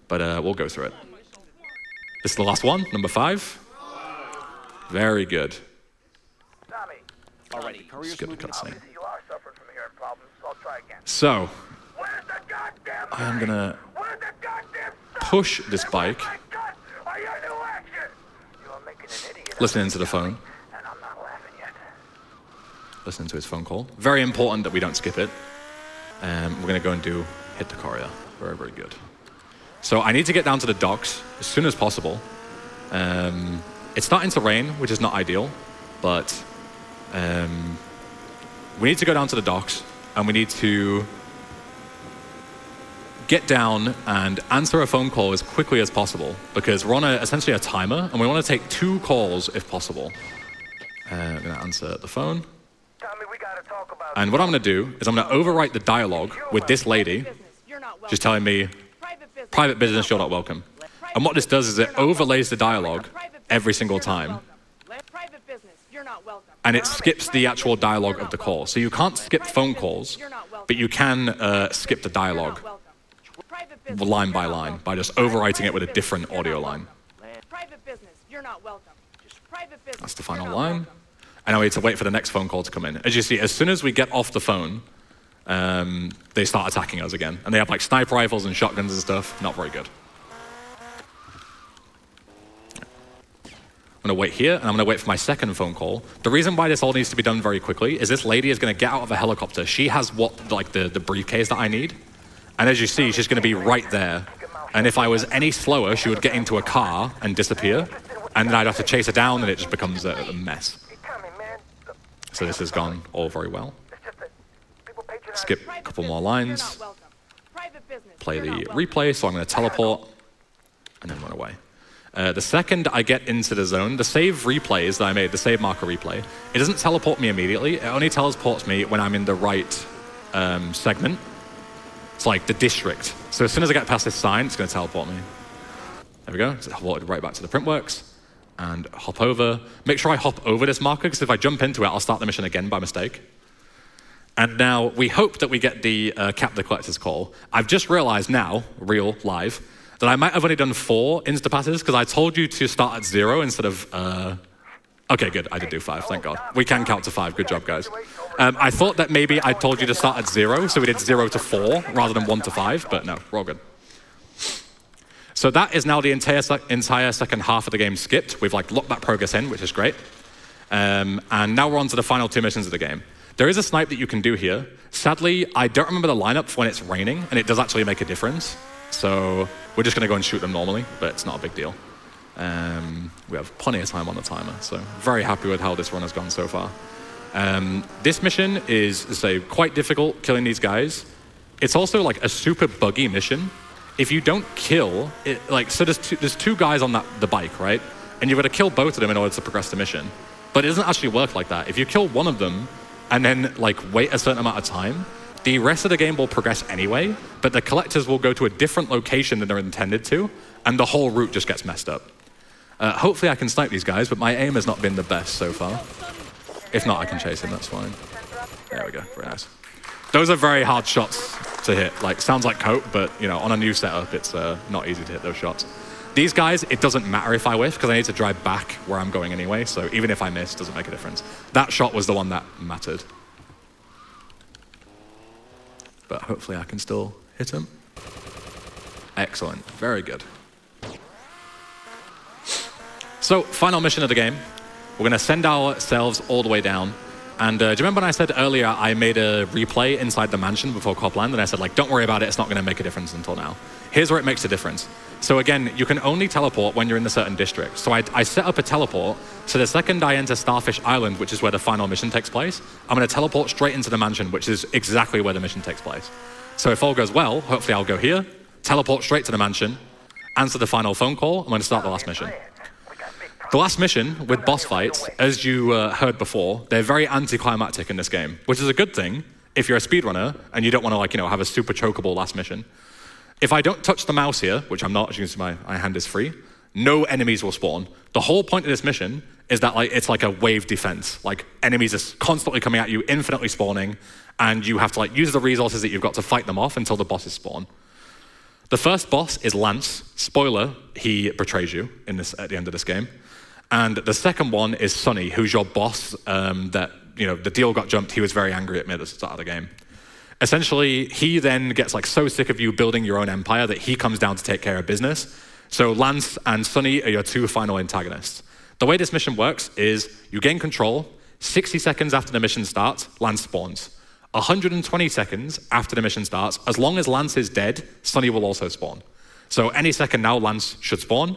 but we'll go through it. This is the last one, number 5. Very good. Tommy. Alrighty. Skip the cutscene. You are suffering from hearing problems, so I'll try again. So, Where's the goddamn I'm going to Where's the goddamn push this bike, Are you new action? You are making an idiot. listening to the phone, And I'm not laughing yet. listening to his phone call. Very important that we don't skip it. We're going to go and do hit the courier. Very, very good. So I need to get down to the docks as soon as possible. It's starting to rain, which is not ideal, but we need to go down to the docks, and we need to get down and answer a phone call as quickly as possible, because we're on essentially a timer, and we want to take 2 calls if possible. I'm going to answer the phone. Tommy, we gotta talk about And what I'm going to do is I'm going to overwrite the dialogue with this lady. She's telling me, private business, you're not welcome. And what this does is it overlays the dialogue every single time. And it skips the actual dialogue of the call. So you can't skip phone calls, but you can skip the dialogue line by line by just overwriting it with a different audio line. That's the final line. And now we need to wait for the next phone call to come in. As you see, as soon as we get off the phone, they start attacking us again. And they have like sniper rifles and shotguns and stuff. Not very good. I'm going to wait here, and I'm going to wait for my second phone call. The reason why this all needs to be done very quickly is this lady is going to get out of a helicopter. She has the briefcase that I need. And as you see, she's going to be right there. And if I was any slower, she would get into a car and disappear. And then I'd have to chase her down, and it just becomes a mess. So this has gone all very well. Skip a couple more lines. Play the replay, so I'm going to teleport, and then run away. The second I get into the zone, the save replays that I made, the save marker replay, it doesn't teleport me immediately. It only teleports me when I'm in the right segment. It's like the district. So as soon as I get past this sign, it's going to teleport me. There we go. It's teleported right back to the printworks. And hop over. Make sure I hop over this marker, because if I jump into it, I'll start the mission again by mistake. And now we hope that we get the Cap the Collector's call. I've just realized now, real, live, that I might have only done 4 Instapasses, because I told you to start at 0 instead of... Okay, good. I did do 5, thank God. We can count to 5. Good job, guys. I thought that maybe I told you to start at 0, so we did 0 to 4 rather than 1 to 5, but no, we're all good. So that is now the entire second half of the game skipped. We've locked that progress in, which is great. And now we're on to the final 2 missions of the game. There is a snipe that you can do here. Sadly, I don't remember the lineup for when it's raining, and it does actually make a difference. So we're just going to go and shoot them normally, but it's not a big deal. We have plenty of time on the timer, so very happy with how this run has gone so far. This mission is quite difficult, killing these guys. It's also a super buggy mission. If you don't kill, so there's 2 guys on the bike, right? And you've got to kill both of them in order to progress the mission. But it doesn't actually work like that. If you kill one of them and then wait a certain amount of time, the rest of the game will progress anyway, but the collectors will go to a different location than they're intended to, and the whole route just gets messed up. Hopefully I can snipe these guys, but my aim has not been the best so far. If not, I can chase him, that's fine. There we go, very nice. Those are very hard shots to hit. Sounds like cope, but on a new setup, it's not easy to hit those shots. These guys, it doesn't matter if I whiff, because I need to drive back where I'm going anyway, so even if I miss, it doesn't make a difference. That shot was the one that mattered. But hopefully I can still hit him. Excellent. Very good. So, final mission of the game. We're going to send ourselves all the way down. And do you remember when I said earlier I made a replay inside the mansion before Copland? And I said, like, don't worry about it. It's not going to make a difference until now. Here's where it makes a difference. So again, you can only teleport when you're in a certain district. So I set up a teleport. So the second I enter Starfish Island, which is where the final mission takes place, I'm going to teleport straight into the mansion, which is exactly where the mission takes place. So if all goes well, hopefully I'll go here, teleport straight to the mansion, answer the final phone call, I'm going to start the last mission. The last mission with boss fights, as you heard before, they're very anticlimactic in this game, which is a good thing if you're a speedrunner and you don't want to, like, have a super chokeable last mission. If I don't touch the mouse here, which I'm not, as you can see my hand is free, no enemies will spawn. The whole point of this mission is that it's like a wave defense. Like, enemies are constantly coming at you, infinitely spawning, and you have to use the resources that you've got to fight them off until the bosses spawn. The first boss is Lance. Spoiler, he betrays you at the end of this game. And the second one is Sonny, who's your boss that, the deal got jumped. He was very angry at me at the start of the game. Essentially, he then gets so sick of you building your own empire that he comes down to take care of business. So Lance and Sonny are your two final antagonists. The way this mission works is you gain control, 60 seconds after the mission starts, Lance spawns. 120 seconds after the mission starts, as long as Lance is dead, Sonny will also spawn. So any second now, Lance should spawn,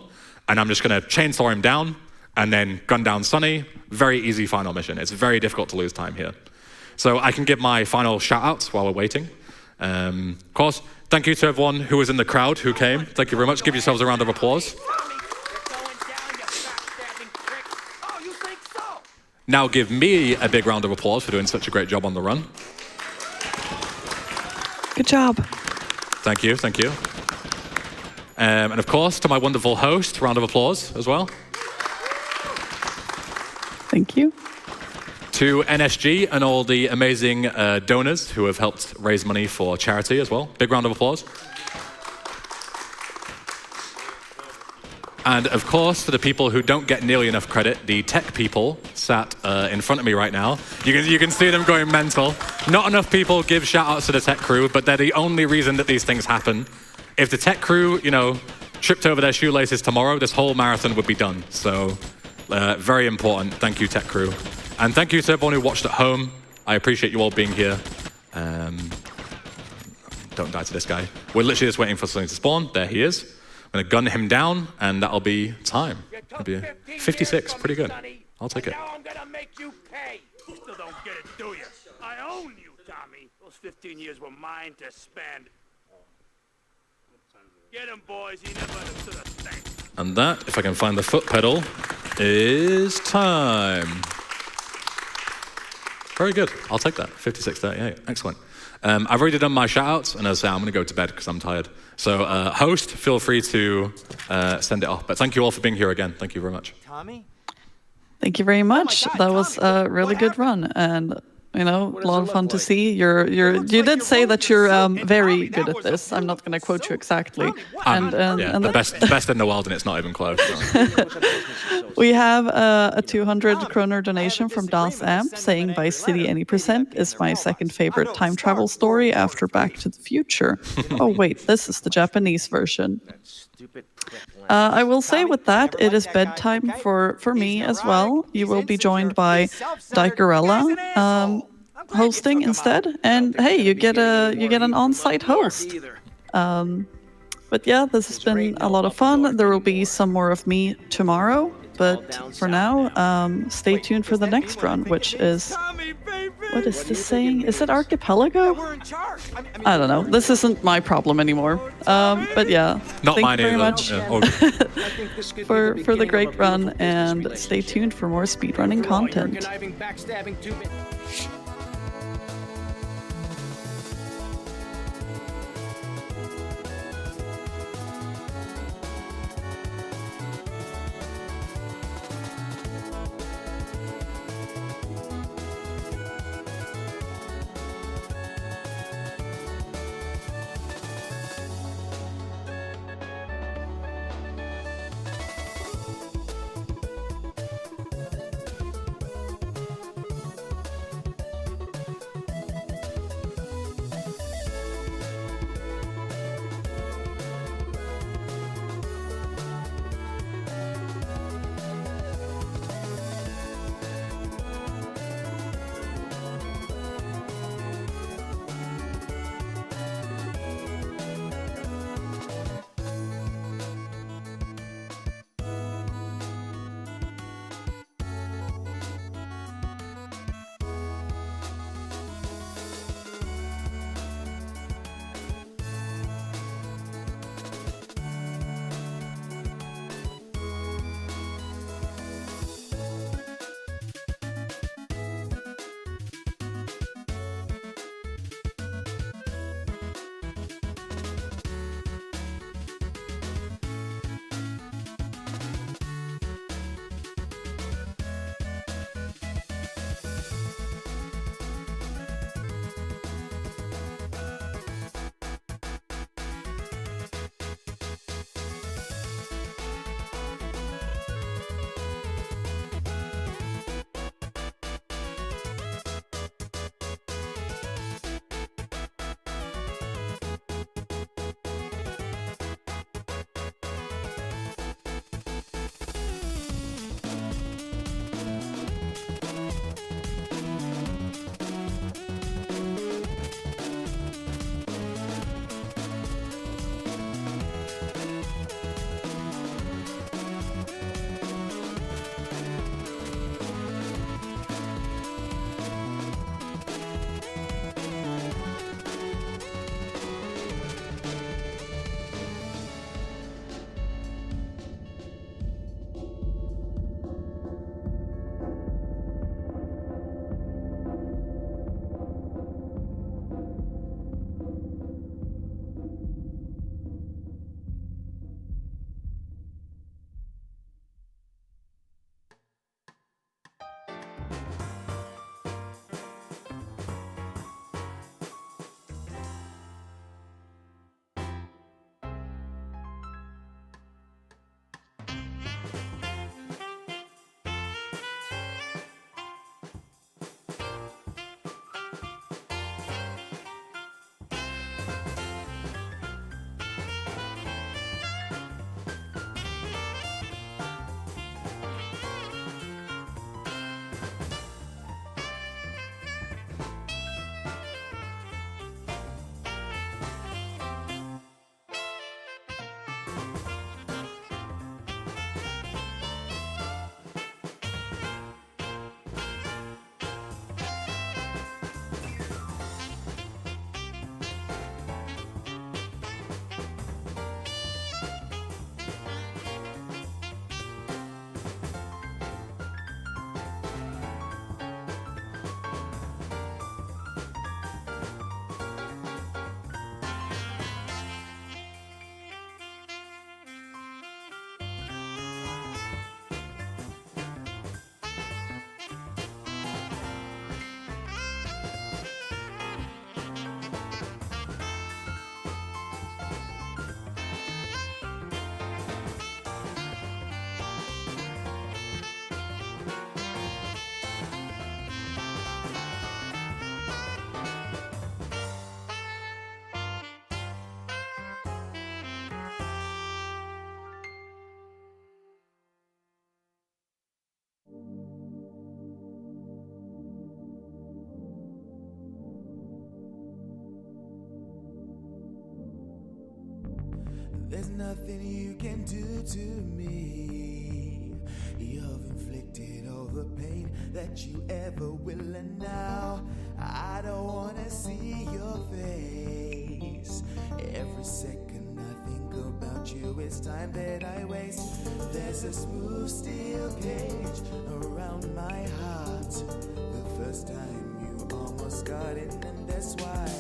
and I'm just going to chainsaw him down, and then gun down Sonny. Very easy final mission. It's very difficult to lose time here. So I can give my final shout-outs while we're waiting. Of course, thank you to everyone who was in the crowd who came. Thank you very much. Give yourselves a round of applause. Now give me a big round of applause for doing such a great job on the run. Good job. Thank you, thank you. And of course, to my wonderful host, round of applause as well. Thank you. To NSG and all the amazing donors who have helped raise money for charity as well. Big round of applause. And of course, to the people who don't get nearly enough credit, the tech people sat in front of me right now. You can see them going mental. Not enough people give shout-outs to the tech crew, but they're the only reason that these things happen. If the tech crew, tripped over their shoelaces tomorrow, this whole marathon would be done. So, very important. Thank you, tech crew. And thank you to everyone who watched at home. I appreciate you all being here. Don't die to this guy. We're literally just waiting for something to spawn. There he is. I'm gonna gun him down, and that'll be time. It'll be 56, pretty good. I'll take it. Now I'm gonna make you pay. You still don't get it, do you? I own you, Tommy. Those 15 years were mine to spend. Get him, boys. He never understood a thing. And that, if I can find the foot pedal, is time. Very good. I'll take that. 56:38. Excellent. I've already done my shout-outs, and as I say, I'm going to go to bed because I'm tired. So, host, feel free to send it off. But thank you all for being here again. Thank you very much. Tommy? Thank you very much. God, That was a really good run, and a lot of fun to see. You did say that you're very good at this. I'm not going to quote you exactly. The best in the world, and it's not even close. So. We have a 200 kroner donation from Das Amp saying Vice City Any Percent is my second favorite time travel story after Back to the Future. Oh wait, this is the Japanese version. I will say with that, it is bedtime for me as well. You will be joined by Dikerella hosting instead, and hey, you get an on-site host. But yeah, this has been a lot of fun. There will be some more of me tomorrow, but for now, stay tuned for the next run, which is... What is this saying? Is it Archipelago? I don't know. This isn't my problem anymore. But yeah, not thank you very much Yeah. for the great run, and stay tuned for more speedrunning content. nothing you can do to me. You've inflicted all the pain that you ever will, and now I don't wanna see your face. Every second I think about you, it's time that I waste. There's a smooth steel cage around my heart. The first time you almost got in, and that's why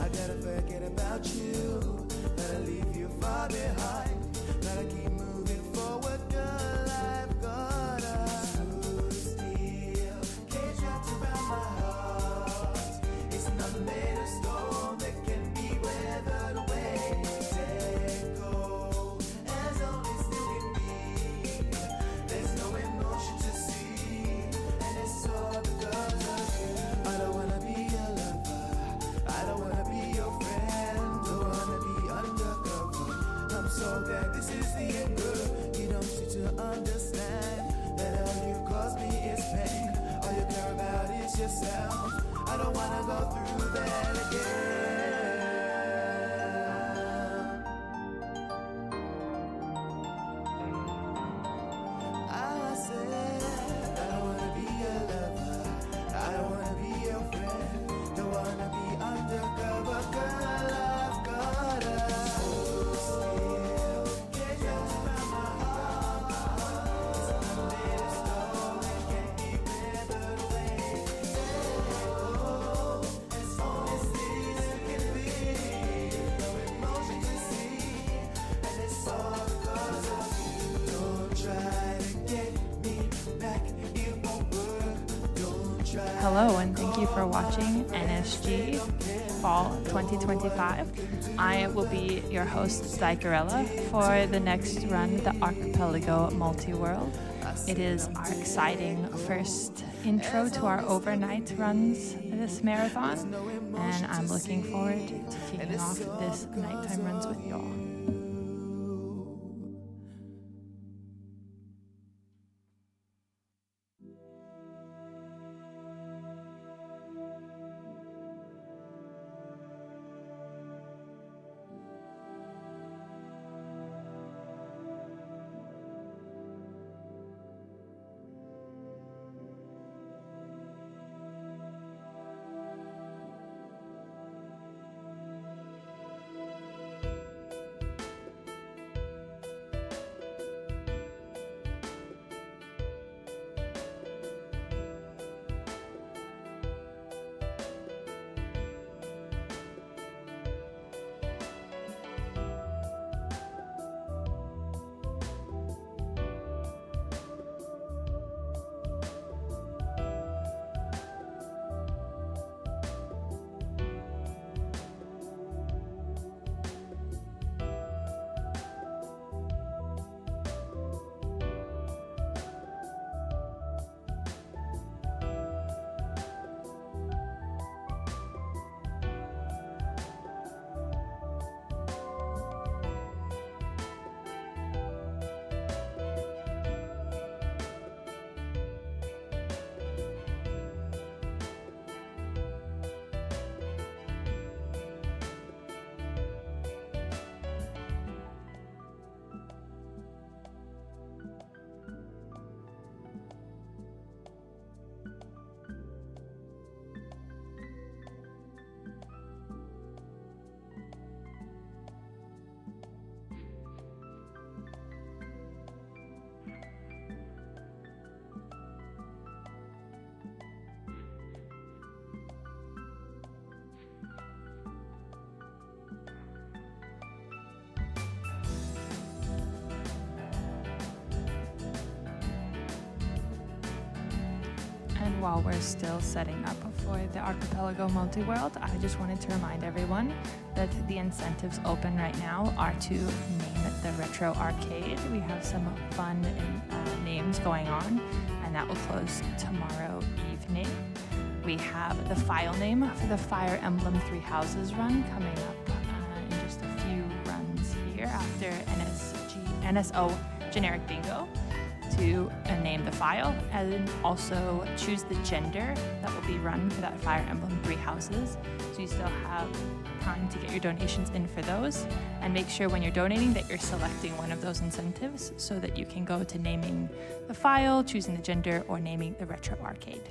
I gotta forget about you. Gotta leave you far behind. Gotta keep moving forward, girl. I've got a smooth steel cage wrapped around my heart. It's not made of stone that can be weathered away. Let go as only still can be. There's no emotion to see, and it's all because of you. I don't wanna be your lover. I don't wanna be your friend. Don't wanna be undercover. I'm so glad this is the end, girl. You don't seem to understand that all you cause me is pain. All you care about is yourself. I don't wanna go through that again. I said I don't wanna be your lover. I don't wanna be your friend. Don't wanna be undercover, girl. I've got a smooth steel cage wrapped around my heart. It's not made of stone, it can't be weathered away. Let go as honest as it can be. No emotion to see, and it's all because of you. Don't try to get me back, it won't work. Don't try. Hello, and thank you for watching NSG Fall 2025. I will be your host, Zygarella, for the next run, the Archipelago Multi-World. It is our exciting first intro to our overnight runs this marathon, and I'm looking forward to kicking off this nighttime runs with y'all. And while we're still setting up for the Archipelago Multi-World, I just wanted to remind everyone that the incentives open right now are to name it the Retro Arcade. We have some fun names going on, and that will close tomorrow evening. We have the file name for the Fire Emblem Three Houses run coming up in just a few runs here after NSO Generic Bingo, to name the file, and also choose the gender that will be run for that Fire Emblem Three Houses. So you still have time to get your donations in for those. And make sure when you're donating that you're selecting one of those incentives so that you can go to naming the file, choosing the gender, or naming the retro arcade.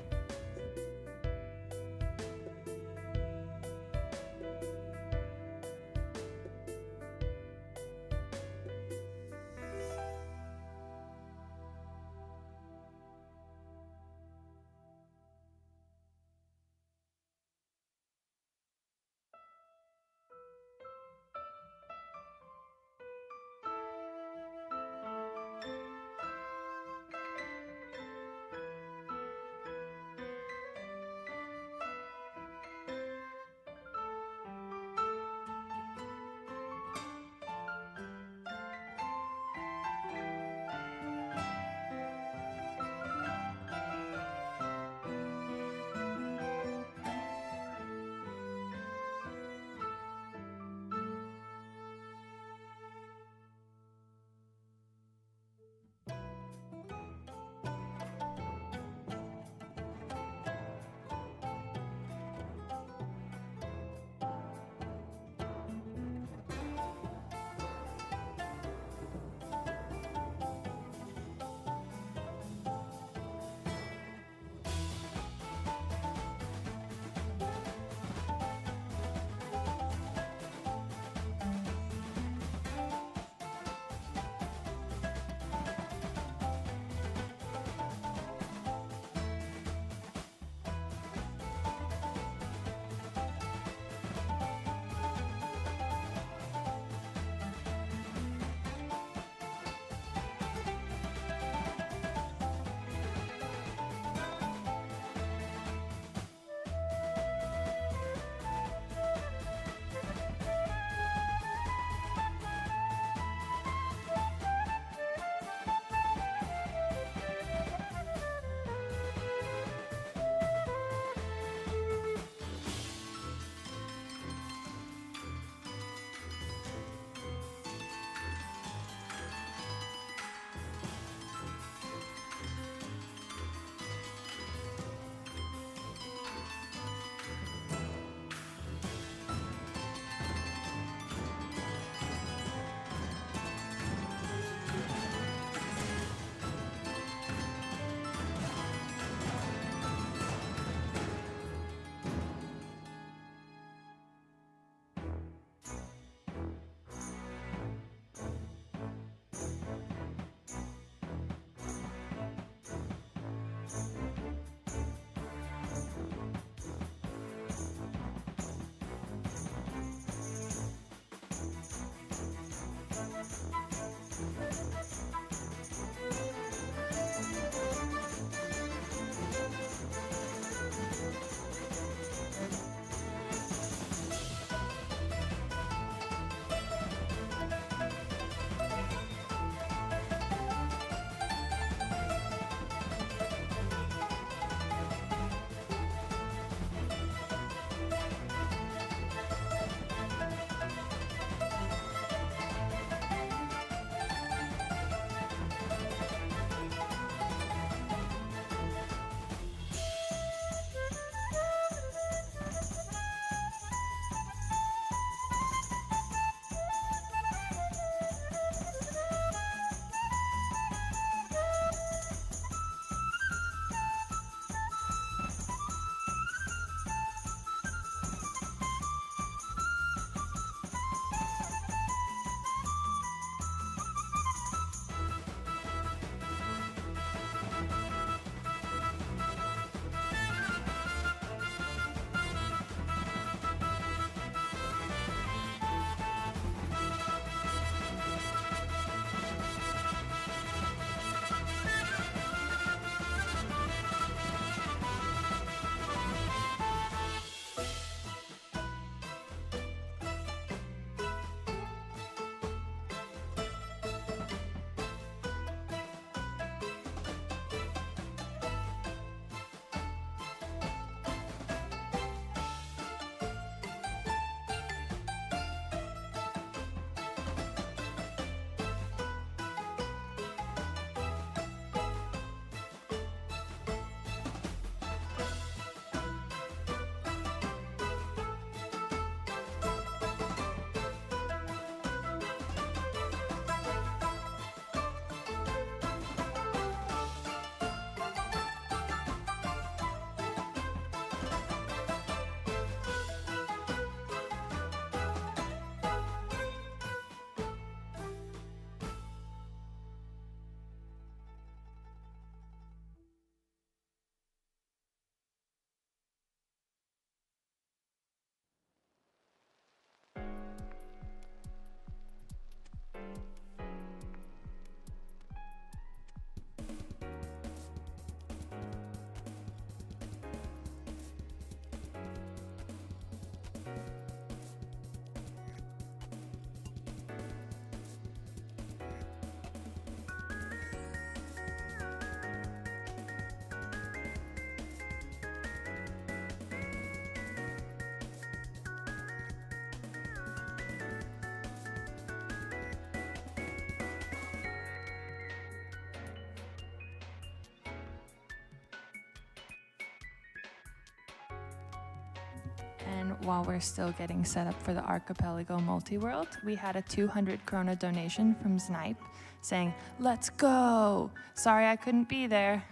And while we're still getting set up for the Archipelago Multi-World, we had a 200 krona donation from Snipe saying, "Let's go! Sorry I couldn't be there."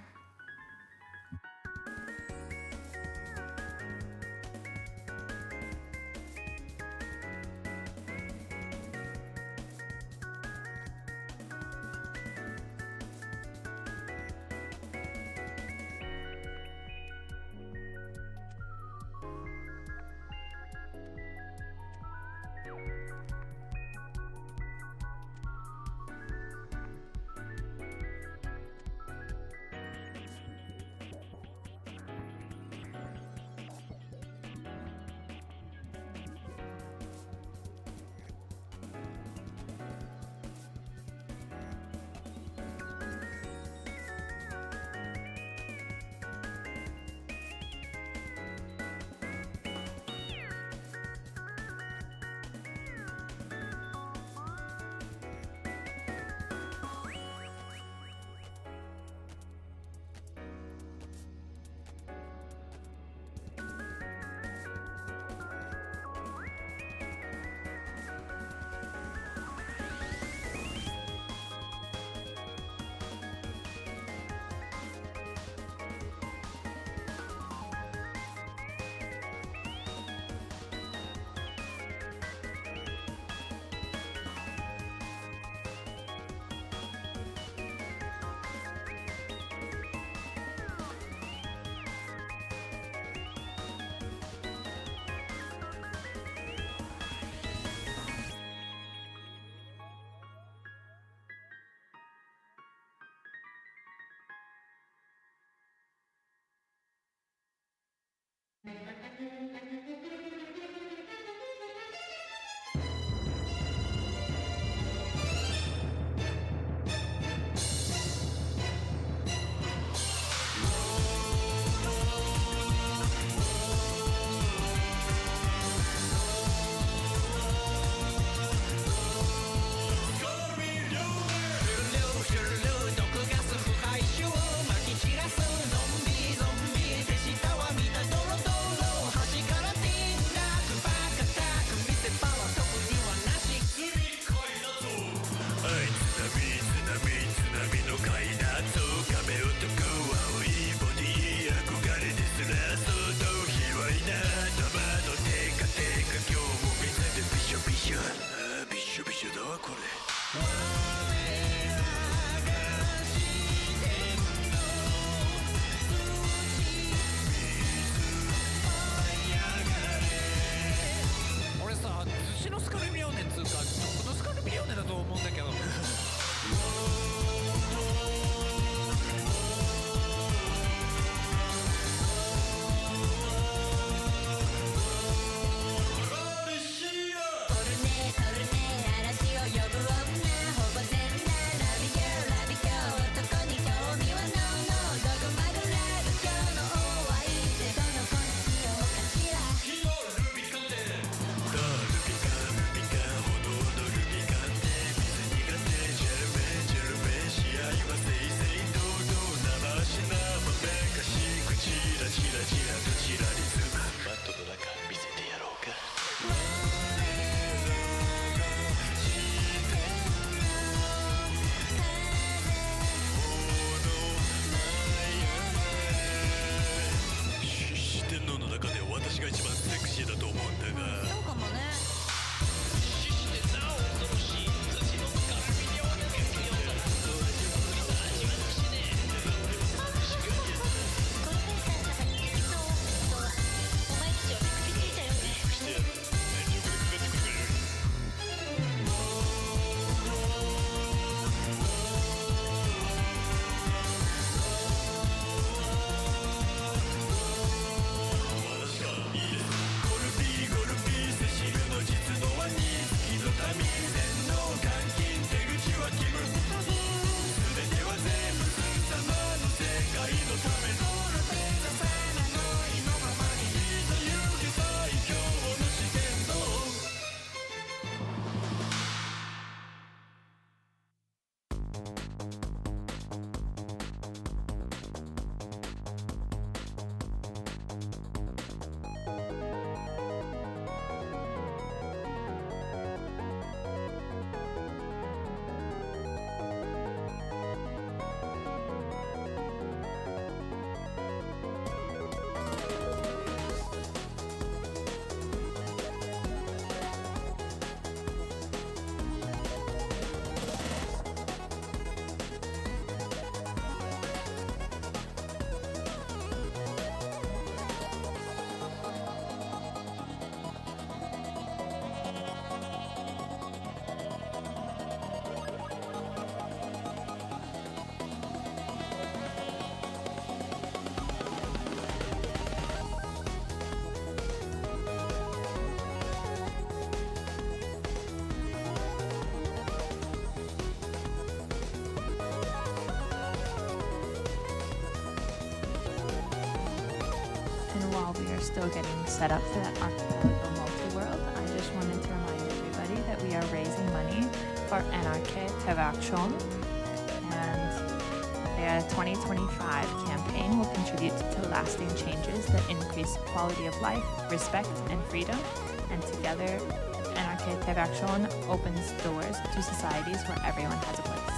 we are still getting set up for that Archipelago multi-world, I just wanted to remind everybody that we are raising money for NRK TV-aksjon, and their 2025 campaign will contribute to lasting changes that increase quality of life, respect, and freedom, and together, NRK TV-aksjon opens doors to societies where everyone has a place.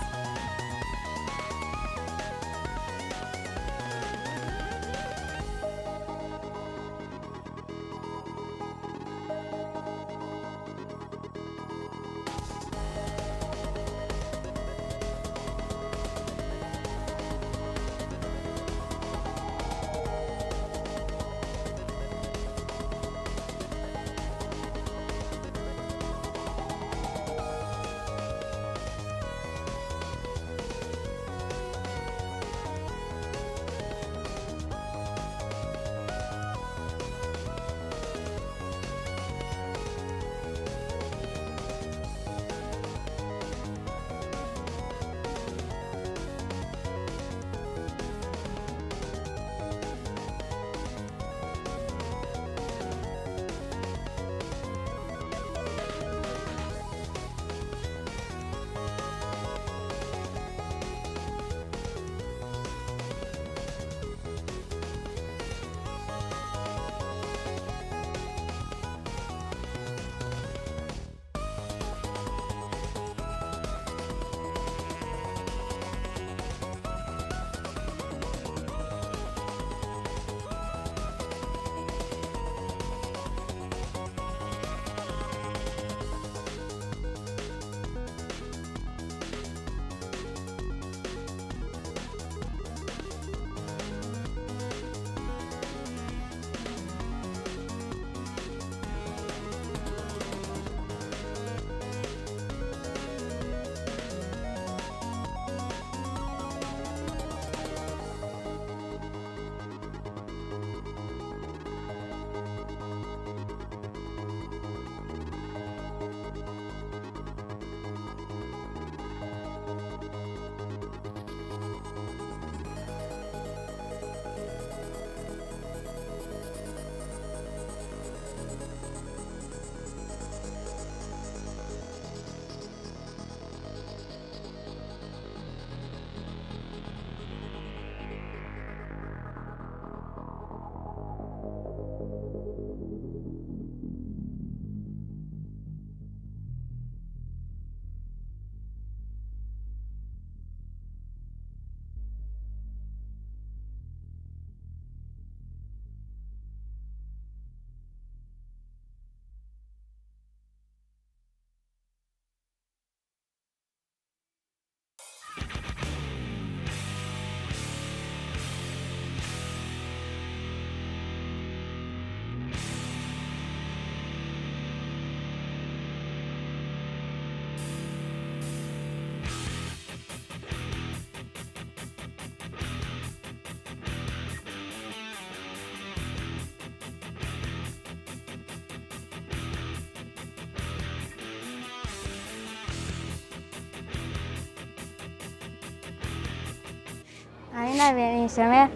Nabenishame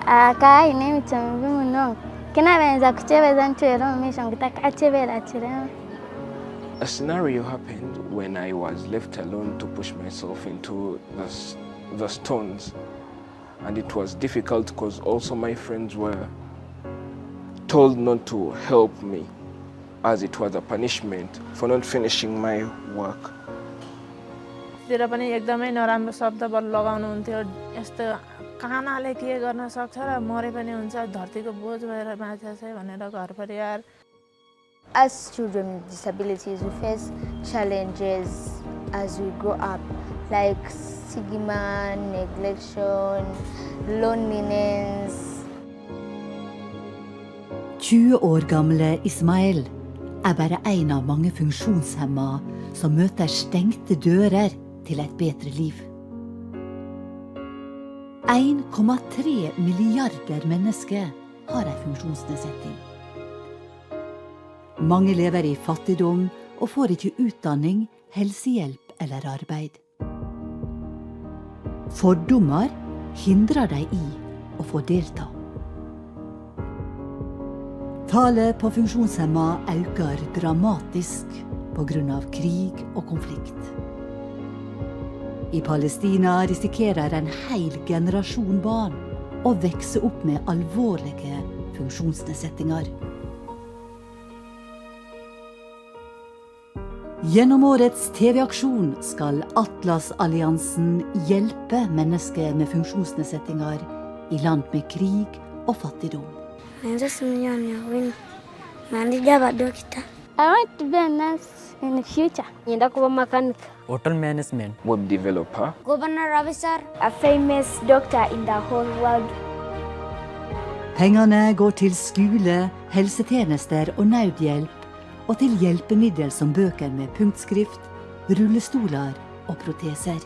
aka ine mitambi muno kinabenza kuchebeza ntwero misho ngitaka achebera chirema. A scenario happened when I was left alone to push myself into the stones, and it was difficult because also my friends were told not to help me as it was a punishment for not finishing my work. तिर पनि एकदमै नराम्रो शब्द लगाउनु हुन्थ्यो यस्तो कानाले के गर्न सक्छ र मरे पनि हुन्छ धरतीको बोझ भएर बाँच्छ भनेर घर परिवार. As children with disabilities, we face challenges as we grow up, like stigma, neglection, loneliness. 20 år gamle Ismail bare en av mange funksjonshemmede som møter stengte dører til et bedre liv. 1,3 milliarder mennesker har en funksjonsnedsetting. Mange lever i fattigdom og får ikke utdanning, helsehjelp eller arbeid. Fordommer hindrer dem i å få delta. Tallet på funksjonshemma øker dramatisk på grunn av krig og konflikt. I Palestina risikerer en hel generasjon barn å vokse opp med alvorlige funksjonsnedsettinger. Gjennom årets TV-aksjon skal Atlas-alliansen hjelpe mennesker med funksjonsnedsettinger i land med krig og fattigdom. I want to be a nurse in the future. Mechanic. Hotel management. Web developer. Governor officer. A famous doctor in the whole world. Pengene går til skole, helsetjenester og nødhjelp, og til hjelpemiddel som bøker med punktskrift, rullestoler og proteser.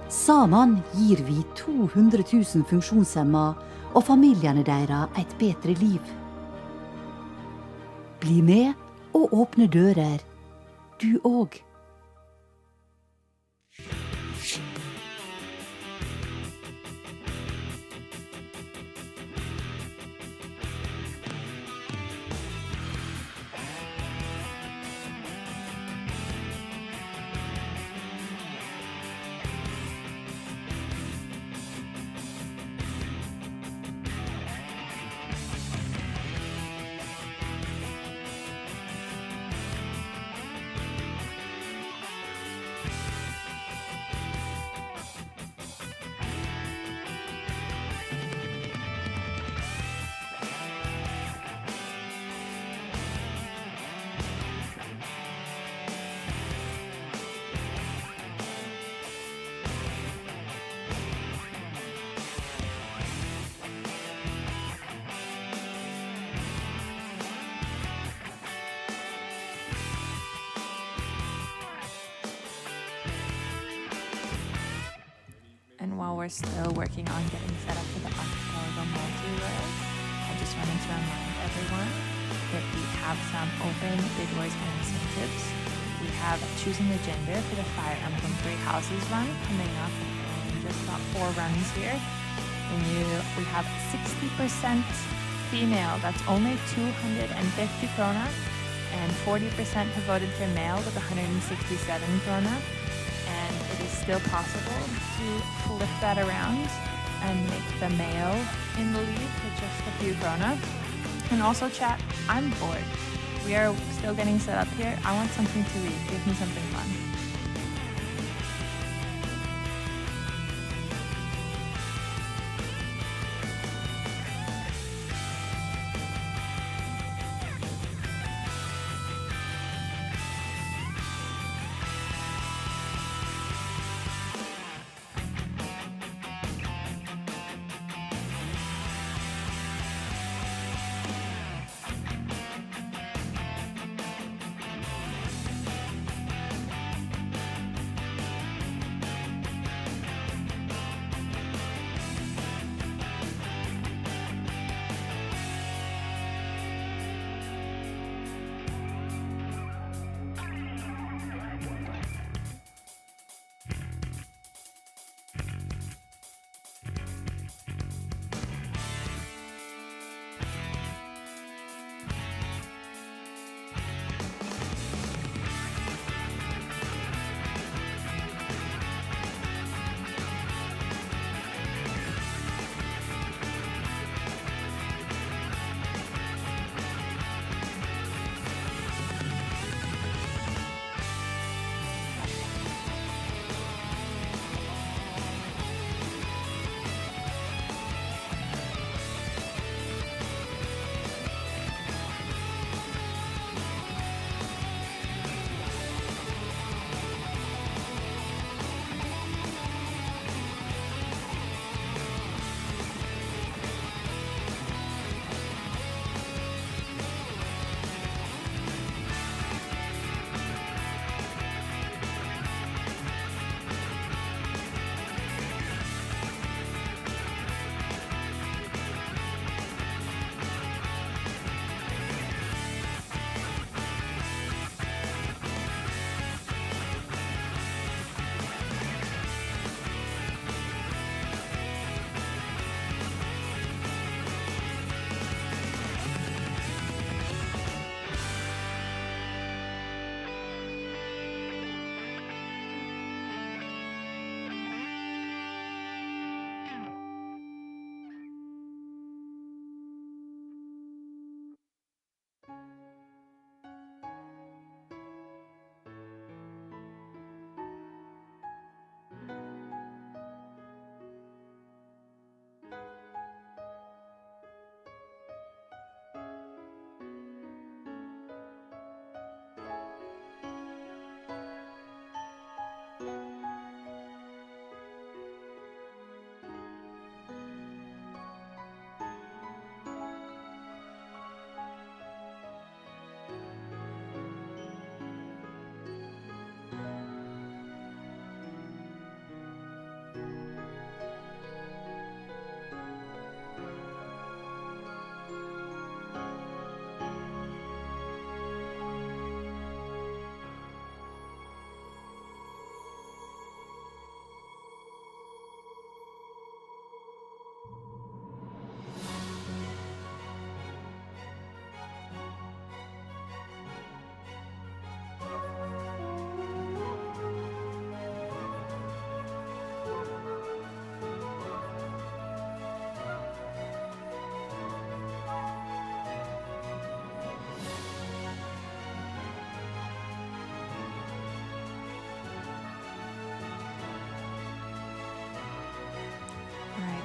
Sammen gir vi 200 000 funksjonshemma og familiene deres et bedre liv. Bli med og åpne dører, du òg. And while we're still working on getting set up for the Archipelago multi-world, I just wanted to remind everyone that we have some open bid wars and incentives. We have choosing the gender for the Fire Emblem Three Houses run coming up in just about 4 runs here. We have 60% female, that's only 250 krona, and 40% have voted for male with 167 krona. And it is still possible to flip that around and make the male in the lead with just a few krona. And also chat, I'm bored. We are still getting set up here. I want something to read. Give me something fun.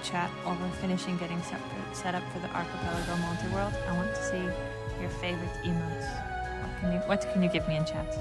chat while we're finishing getting set up for the Archipelago Multi-World. I want to see your favorite emotes. What can you give me in chat?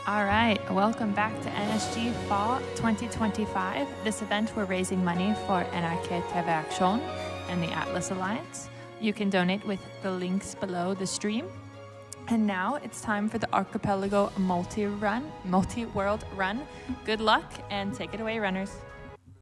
All right, welcome back to NSG Fall 2025. This event, we're raising money for NRK TV Action and the Atlas Alliance. You can donate with the links below the stream. And now it's time for the Archipelago Multi-World Run. Good luck and take it away, runners.